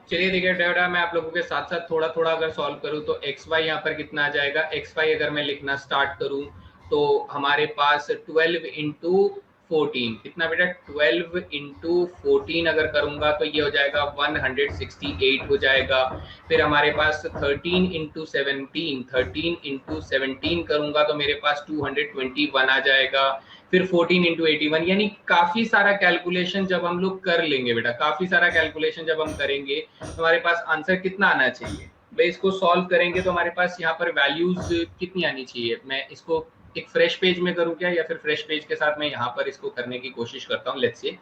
चलिए देखिए बेटा, मैं आप लोगों के साथ साथ थोड़ा थोड़ा अगर सॉल्व करूं तो एक्स वाई यहाँ पर कितना आ जाएगा। एक्स वाई अगर मैं लिखना स्टार्ट करूं तो हमारे पास 12 इंटू 14 कितना बेटा, 12 इंटू 14 अगर करूंगा तो ये हो जाएगा 168 हो जाएगा। फिर हमारे पास 13 इंटू 17, 13 इंटू 17 करूंगा तो मेरे पास 221 आ जाएगा। फिर 14 इंटू 81, यानी काफी सारा कैलकुलेशन जब हम लोग कर लेंगे बेटा, काफी सारा कैलकुलेशन जब हम करेंगे तो हमारे पास आंसर कितना आना चाहिए भाई। इसको सॉल्व करेंगे तो हमारे पास यहाँ पर वैल्यूज कितनी आनी चाहिए। मैं इसको एक फ्रेश पेज में करूँ क्या, या फिर फ्रेश पेज के साथ मैं यहाँ पर इसको करने की कोशिश करता हूँ। लेट्स से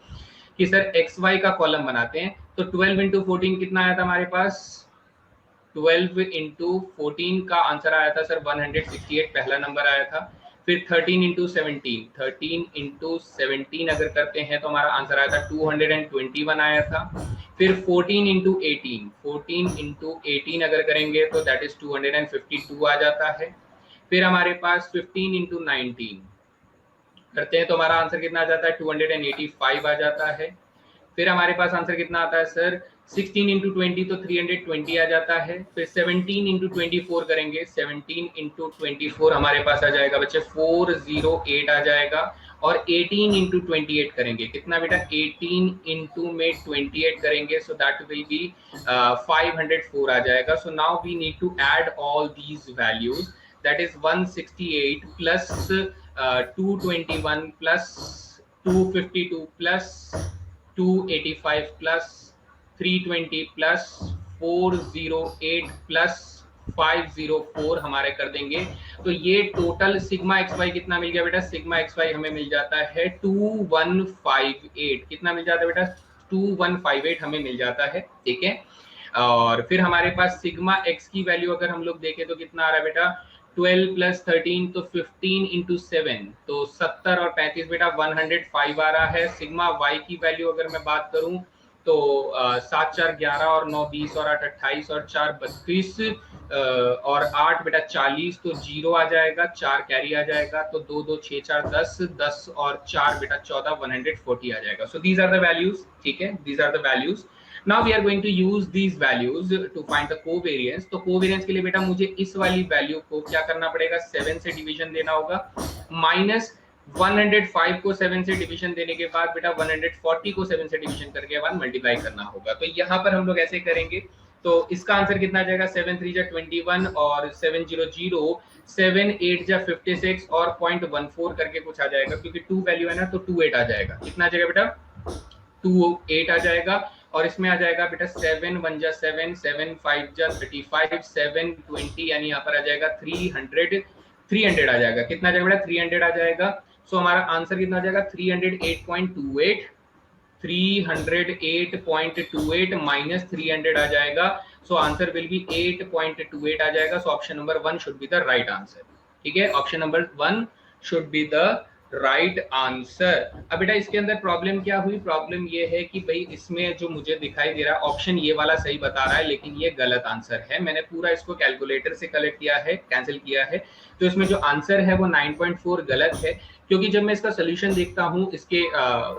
कि सर एक्स वाई का कॉलम बनाते हैं, तो 12 इंटू 14 कितना आया था हमारे पास। 12 इंटू 14 का आंसर आया था सर 168, पहला नंबर आया था। फिर 13 इंटू 17, 13 इंटू 17 अगर करते हैं तो हमारा आंसर आया था 221 आया था। फिर 14 इंटू 18, 14 इंटू 18 अगर करेंगे तो दैट इज 252 आ जाता है। फिर हमारे पास 15 इंटू 19 करते हैं तो हमारा आंसर कितना आ जाता है, 285 आ जाता है। फिर हमारे पास आंसर कितना आता है सर, 16 इंटू 20 तो 320 आ जाता है। फिर 17 इंटू 24 करेंगे, 17 इंटू 24 हमारे पास आ जाएगा बच्चे 408 आ जाएगा। और 18 इंटू 28 करेंगे, कितना बेटा, 18 इंटू में 28 करेंगे सो दैट विल बी 504 आ जाएगा। So now we need to add all these values, that is 168 plus 221 plus 252 plus 285 plus 320 plus 408 plus 504 हमारे कर देंगे। तो ये टोटल सिग्मा एक्स वाई कितना मिल गया बेटा, सिग्मा एक्स वाई हमें मिल जाता है 2158। कितना मिल जाता है बेटा, 2158 हमें मिल जाता है, ठीक है। और फिर हमारे पास सिग्मा एक्स की वैल्यू अगर हम लोग देखें तो कितना आ रहा है बेटा, 12 प्लस 13 तो 15 इंटू 7 तो 70 और 35 बेटा 105 आ रहा है। सिग्मा वाई की वैल्यू अगर मैं बात करूं तो 7 4 11 और 9 20 और 8 28 और 4 32 और 8 बेटा 40 तो 0 आ जाएगा, 4 कैरी आ जाएगा तो 2 2 6 4 10 10 और 4 बेटा 14 140 आ जाएगा। So these are the values, ठीक है, these are the values. Now we are going to use these values to find the covariance। तो covariance के लिए बेटा मुझे इस वाली वैल्यू को क्या करना पड़ेगा, 7 से डिवीजन देना होगा। माइनस 105 को 7 से डिवीजन देने के बाद बेटा 140 को 7 से डिवीजन करके बाद मल्टीप्लाई करना होगा। तो यहाँ पर हम लोग ऐसे करेंगे तो इसका आंसर कितना आ जाएगा, 7 3 जा 21 और 7 0 0, 7 8 जा 56 और 0.14 करके कुछ आ जाएगा, क्योंकि 2 वैल्यू है ना तो 28 आ जाएगा। कितना आ जाएगा बेटा, 28 आ जाएगा। और इसमें आ जाएगा बेटा 7 1 जा 7, 7 5 जा 35, 7 20 यानी यहाँ पर आ जाएगा 300 आ जाएगा। कितना आ जाएगा बेटा, 300 आ जाएगा। सो हमारा आंसर कितना आ जाएगा, 308.28, 308.28 माइनस 300 आ जाएगा। सो आंसर विल बी 8.28 आ जाएगा। सो option number 1 should be the right answer, ठीक है, option number 1 should be the right answer. अब बेटा इसके अंदर प्रॉब्लम क्या हुई, प्रॉब्लम ये है कि भाई इसमें जो मुझे दिखाई दे रहा है ऑप्शन ये वाला सही बता रहा है लेकिन ये गलत आंसर है। मैंने पूरा इसको कैलकुलेटर से कलेक्ट किया है, कैंसिल किया है, तो इसमें जो आंसर है वो 9.4 गलत है। क्योंकि जब मैं इसका सोल्यूशन देखता हूँ, इसके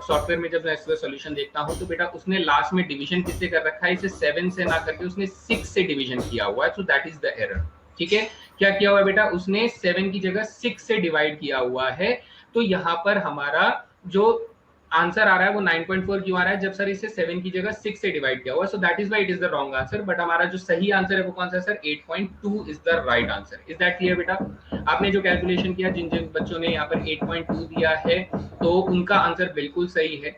सॉफ्टवेयर में जब मैं इसका सोल्यूशन देखता हूँ तो बेटा उसने लास्ट में डिवीजन किससे कर रखा है, इसे 7 से ना करके उसने 6 से डिवीजन किया हुआ है। So that is the error, ठीक है। क्या किया हुआ है बेटा, उसने 7 की जगह 6 से डिवाइड किया हुआ है। तो यहाँ पर हमारा जो आंसर आ रहा है वो 9.4 क्यों आ रहा है, जब सर इसे 7 की जगह 6 से डिवाइड किया हुआ है। So that is why it is the wrong answer. But हमारा जो सही आंसर है वो कौन सा है sir, 8.2 is the right answer. Is that clear बेटा, आपने जो कैलकुलेशन किया, जिन जिन बच्चों ने यहाँ पर 8.2 दिया है तो उनका आंसर बिल्कुल सही है,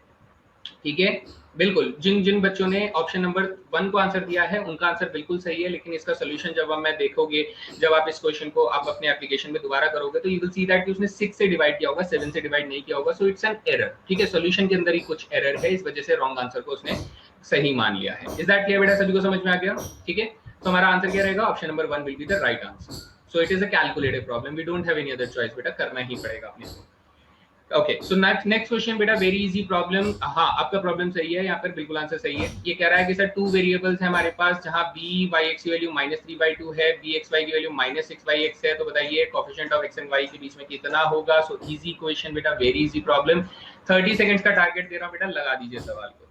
ठीक है, बिल्कुल। जिन जिन बच्चों ने ऑप्शन नंबर 1 को आंसर दिया है उनका आंसर बिल्कुल सही है। लेकिन इसका सोल्यूशन जब हम मैं देखोगे, जब आप इस क्वेश्चन को आप अपने एप्लीकेशन में दोबारा करोगे तो यू विल सी दैट कि उसने 6 से डिवाइड किया होगा, 7 से डिवाइड नहीं किया होगा। सो इट्स एन एरर, ठीक है, सोल्यूशन के अंदर ही कुछ एरर है, इस वजह से रॉन्ग आंसर को उसने सही मान लिया है। इज दैट क्लियर बेटा, सभी को समझ में आ गया, ठीक है। तो हमारा आंसर क्या रहेगा, option number 1 will be the right answer. So it is a calculated problem, we don't have any other choice बेटा, करना ही पड़ेगा अपने को। ओके, सो नेक्स्ट क्वेश्चन बेटा, वेरी इजी प्रॉब्लम। हाँ, आपका प्रॉब्लम सही है, यहाँ पर बिल्कुल आंसर सही है। ये कह रहा है कि सर 2 वेरिएबल्स है हमारे पास, जहाँ बी वाई एक्स की वैल्यू -3/2 है, बी एक्स वाई की वैल्यू -6/x है। तो बताइए coefficient of x and y के बीच में कितना होगा। सो इजी क्वेश्चन बेटा, वेरी इजी प्रॉब्लम। 30 सेकंड्स का टारगेट दे रहा हूँ बेटा, लगा दीजिए सवाल को।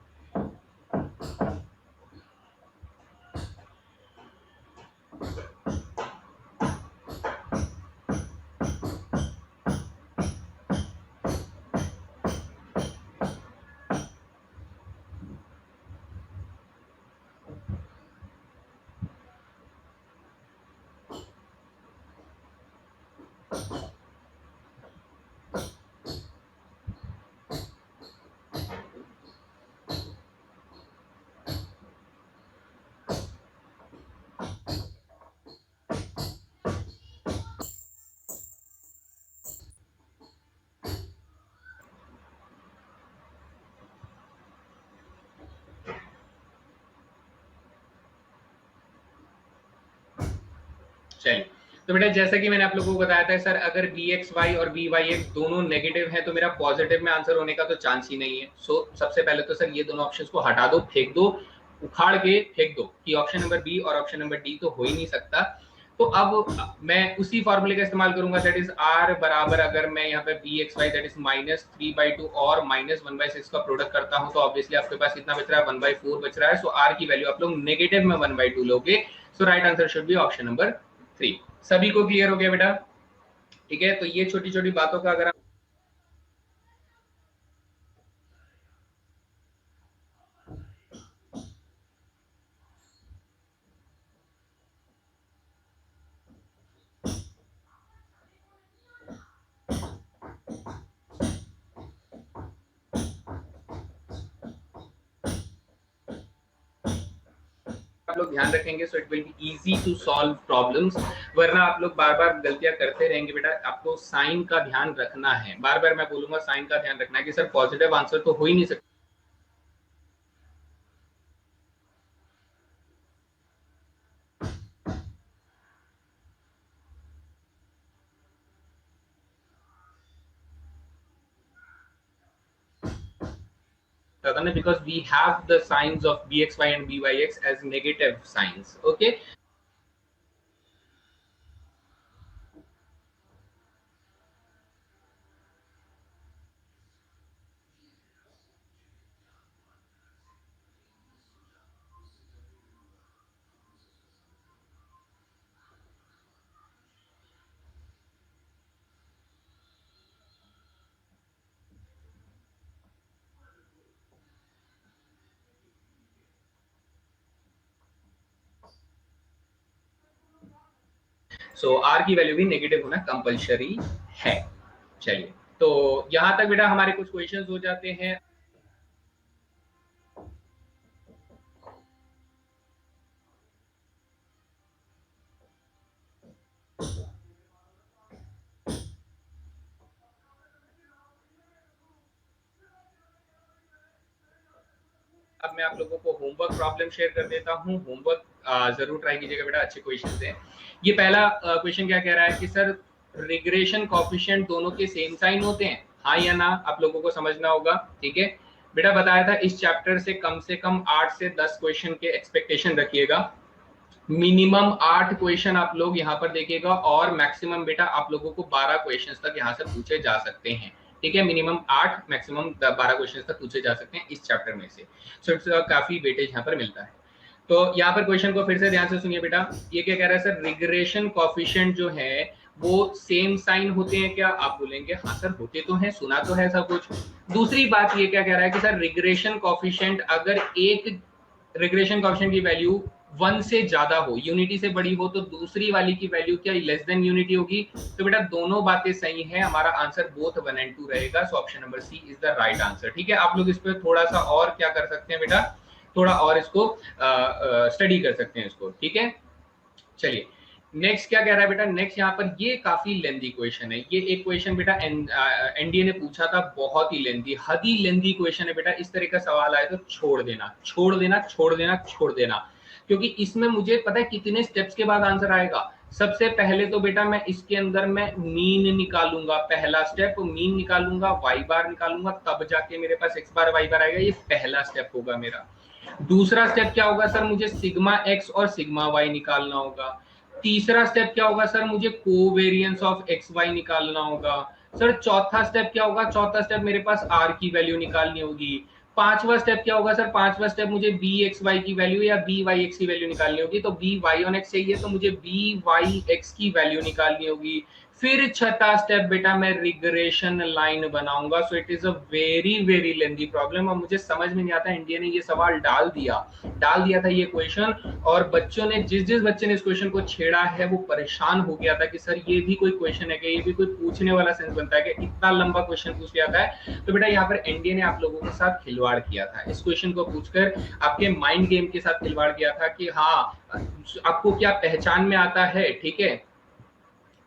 चलिए, तो बेटा जैसा कि मैंने आप लोगों को बताया था सर, अगर बी एक्स वाई और बी वाई एक्स दोनों नेगेटिव है तो मेरा पॉजिटिव में आंसर होने का तो चांस ही नहीं है। सो सबसे पहले तो सर ये दोनों ऑप्शंस को हटा दो, फेंक दो, उखाड़ के फेंक दो कि ऑप्शन नंबर बी और ऑप्शन नंबर डी तो हो ही नहीं सकता। तो अब मैं उसी फॉर्मूले का इस्तेमाल करूंगा, दैट इज आर बराबर, अगर मैं यहाँ पे b x y that is -3/2 और -1/6 का प्रोडक्ट करता हूं तो ऑब्वियसली आपके पास कितना बच रहा है, 1/4 बच रहा है। सो आर की वैल्यू आप लोग नेगेटिव में 1/2 लोगे। So right answer should be option number 3। सभी को क्लियर हो गया बेटा? ठीक है, तो ये छोटी छोटी बातों का अगर आप लोग ध्यान रखेंगे so it will be easy to solve problems. वरना आप लोग बार बार गलतियां करते रहेंगे बेटा। आपको साइन का ध्यान रखना है, बार बार मैं बोलूंगा साइन का ध्यान रखना है कि सर पॉजिटिव आंसर तो हो ही नहीं सकता। Because we have the signs of bxy and byx as negative signs. Okay, so r की वैल्यू भी नेगेटिव होना कंपलसरी है। चलिए, तो यहां तक बेटा हमारे कुछ क्वेश्चंस हो जाते हैं। अब मैं आप लोगों को होमवर्क प्रॉब्लम शेयर कर देता हूँ। होमवर्क जरूर ट्राई कीजिएगा बेटा, अच्छे क्वेश्चन हैं। ये पहला क्वेश्चन क्या कह रहा है कि सर रिग्रेशन कॉफिशिएंट दोनों के सेम साइन होते हैं, हाँ या ना, आप लोगों को समझना होगा। ठीक है बेटा, बताया था इस चैप्टर से कम 8 से 10 क्वेश्चन के एक्सपेक्टेशन रखिएगा। मिनिमम 8 क्वेश्चन आप लोग यहाँ पर देखिएगा और मैक्सिमम बेटा आप लोगों को 12 क्वेश्चन तक यहाँ से पूछे जा सकते हैं। ठीक है, मिनिमम 8 मैक्सिमम 12 क्वेश्चन तक पूछे जा सकते हैं इस चैप्टर में से। सो इट्स काफी वेटेज यहाँ पर मिलता है। तो यहाँ पर क्वेश्चन को फिर से ध्यान से सुनिए बेटा। ये क्या कह रहा है सर, रिग्रेशन कॉफिशिएंट जो है वो सेम साइन होते हैं क्या? आप बोलेंगे हाँ सर होते तो हैं, सुना तो है सब कुछ। दूसरी बात ये क्या कह रहा है कि सर रिग्रेशन कॉफिशिएंट अगर एक रिग्रेशन कॉफिशिएंट की वैल्यू 1 से ज्यादा हो, यूनिटी से बड़ी हो, तो दूसरी वाली की वैल्यू क्या लेस देन यूनिटी होगी? तो बेटा दोनों बातें सही हैं, हमारा आंसर बोथ 1 and 2 रहेगा। So option number c is the right answer. ठीक है, आप लोग इस पर थोड़ा सा और क्या कर सकते हैं बेटा, थोड़ा और इसको स्टडी कर सकते हैं इसको। ठीक है, चलिए नेक्स्ट क्या कह रहा है बेटा। नेक्स्ट यहाँ पर ये काफी लेंदी क्वेश्चन है। ये एक क्वेश्चन बेटा एनडीए ने पूछा था, बहुत ही लेंदी, हद ही लेंदी क्वेश्चन है बेटा। इस तरह का सवाल आए तो छोड़ देना, छोड़ देना, छोड़ देना, छोड़ देना, क्योंकि इसमें मुझे पता है कितने स्टेप्स के बाद आंसर आएगा। सबसे पहले तो बेटा मैं इसके अंदर मैं मीन निकालूंगा, पहला स्टेप मीन निकालूंगा, वाई बार निकालूंगा, तब जाके मेरे पास एक्स बार वाई बार आएगा। ये पहला स्टेप होगा मेरा। दूसरा स्टेप क्या होगा सर, मुझे सिग्मा एक्स और सिग्मा वाई निकालना होगा। तीसरा स्टेप क्या होगा सर, मुझे कोवेरियंस ऑफ एक्स वाई निकालना होगा। सर चौथा स्टेप क्या होगा, चौथा स्टेप मेरे पास आर की वैल्यू निकालनी होगी। पांचवा स्टेप क्या होगा सर, पांचवा स्टेप मुझे बी एक्स वाई की वैल्यू या बी वाई एक्स की वैल्यू निकालनी होगी। तो बी वाई ऑन एक्स चाहिए तो मुझे बी वाई एक्स की वैल्यू निकालनी होगी। फिर छठा स्टेप बेटा मैं रिग्रेशन लाइन बनाऊंगा। सो it is a very very lengthy problem. और मुझे समझ में नहीं आता, इंडिया ने ये सवाल डाल दिया था ये क्वेश्चन, और बच्चों ने जिस जिस बच्चे ने इस क्वेश्चन को छेड़ा है वो परेशान हो गया था कि सर ये भी कोई क्वेश्चन है क्या, ये भी कोई पूछने वाला सेंस बनता है कि इतना लंबा क्वेश्चन पूछ लिया था। तो बेटा यहाँ पर एनडीए ने आप लोगों के साथ खिलवाड़ किया था, इस क्वेश्चन को पूछकर आपके माइंड गेम के साथ खिलवाड़ किया था कि हाँ आपको क्या पहचान में आता है। ठीक है,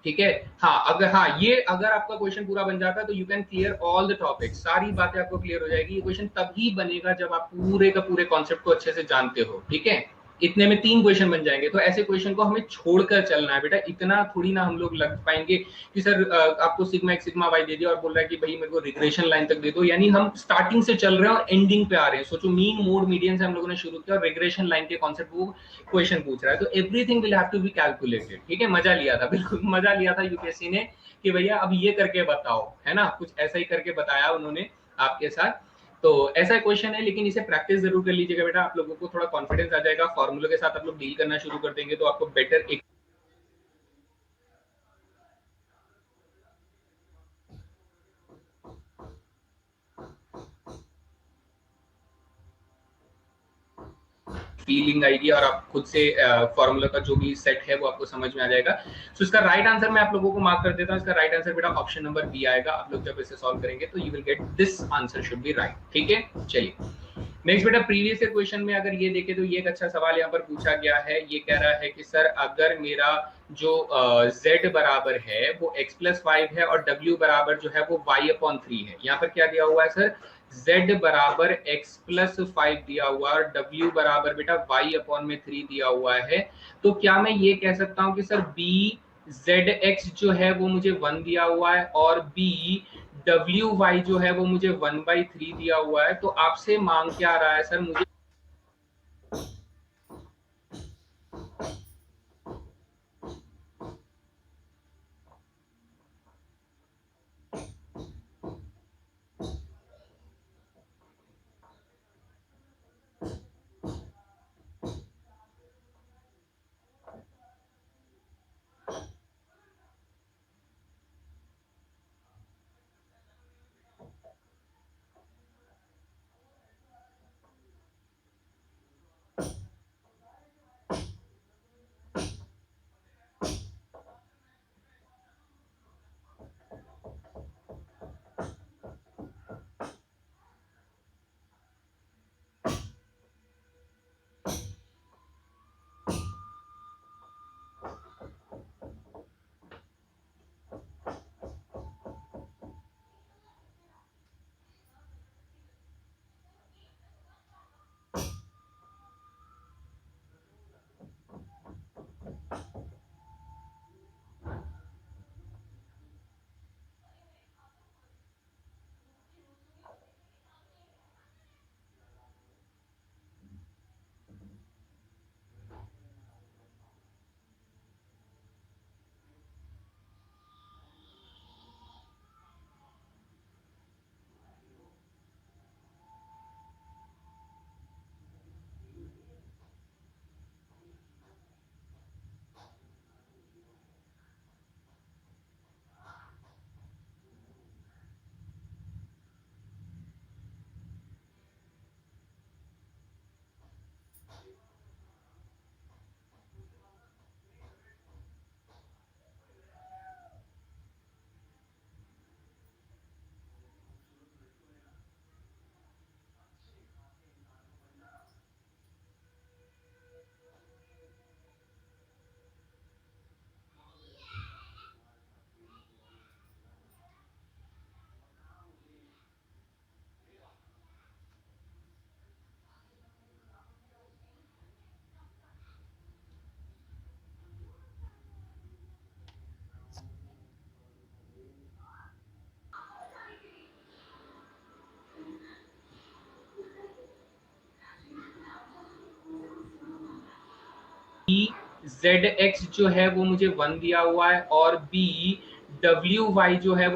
ठीक है, अगर आपका क्वेश्चन पूरा बन जाता है तो you can clear all the topic, सारी बातें आपको क्लियर हो जाएगी। ये क्वेश्चन तभी बनेगा जब आप पूरे का पूरे कॉन्सेप्ट को अच्छे से जानते हो। ठीक है, इतने में 3 क्वेश्चन बन जाएंगे। तो ऐसे क्वेश्चन को हमें छोड़कर चलना है बेटा, इतना थोड़ी ना हम लोग लग पाएंगे कि सर आपको sigma x sigma why they दिया और बोल रहा है कि भाई मेरे को रिग्रेशन लाइन तक दे दो, यानी हम स्टार्टिंग से चल रहे हैं और एंडिंग पे आ रहे हैं। सोचो मीन मोड मीडियन से हम लोगों ने शुरू किया और रिग्रेशन लाइन के कॉन्सेप्ट वो क्वेश्चन पूछ रहा है, तो everything will have to be calculated. ठीक है, मजा लिया था, बिल्कुल मजा लिया था यूपीएससी ने कि भैया अब ये करके बताओ, है ना, कुछ ऐसा ही करके बताया उन्होंने आपके साथ। तो ऐसा क्वेश्चन है, लेकिन इसे प्रैक्टिस जरूर कर लीजिएगा बेटा, आप लोगों को थोड़ा कॉन्फिडेंस आ जाएगा, फॉर्मूला के साथ आप लोग डील करना शुरू कर देंगे तो आपको बेटर एक फीलिंग आएगी और आप खुद से फॉर्मूला का जो भी सेट है वो आपको समझ में आ जाएगा। सो इसका राइट आंसर मैं आप लोगों को मार्क कर देता हूँ। इसका राइट आंसर बेटा ऑप्शन नंबर बी आएगा। आप लोग जब इसे सॉल्व करेंगे तो you will get this answer should B right. ठीक है, चलिए नेक्स्ट बेटा, प्रीवियस ईयर क्वेश्चन में अगर ये देखें तो ये एक अच्छा सवाल यहाँ पर पूछा गया है। ये कह रहा है कि सर अगर मेरा जो z बराबर है वो x प्लस 5 है और w बराबर जो है वो y अपॉन 3 है। यहाँ पर क्या दिया हुआ है सर, z बराबर x प्लस 5 दिया हुआ और w बराबर बेटा y अपॉन में 3 दिया हुआ है। तो क्या मैं ये कह सकता हूँ कि सर b zx जो है वो मुझे 1 दिया हुआ है और b WY जो है वो मुझे 1/3 दिया हुआ है। तो आपसे मांग क्या आ रहा है सर, मुझे जेड एक्स जो है वो मुझे 1 दिया हुआ है और बी डब्ल्यू वाई जो है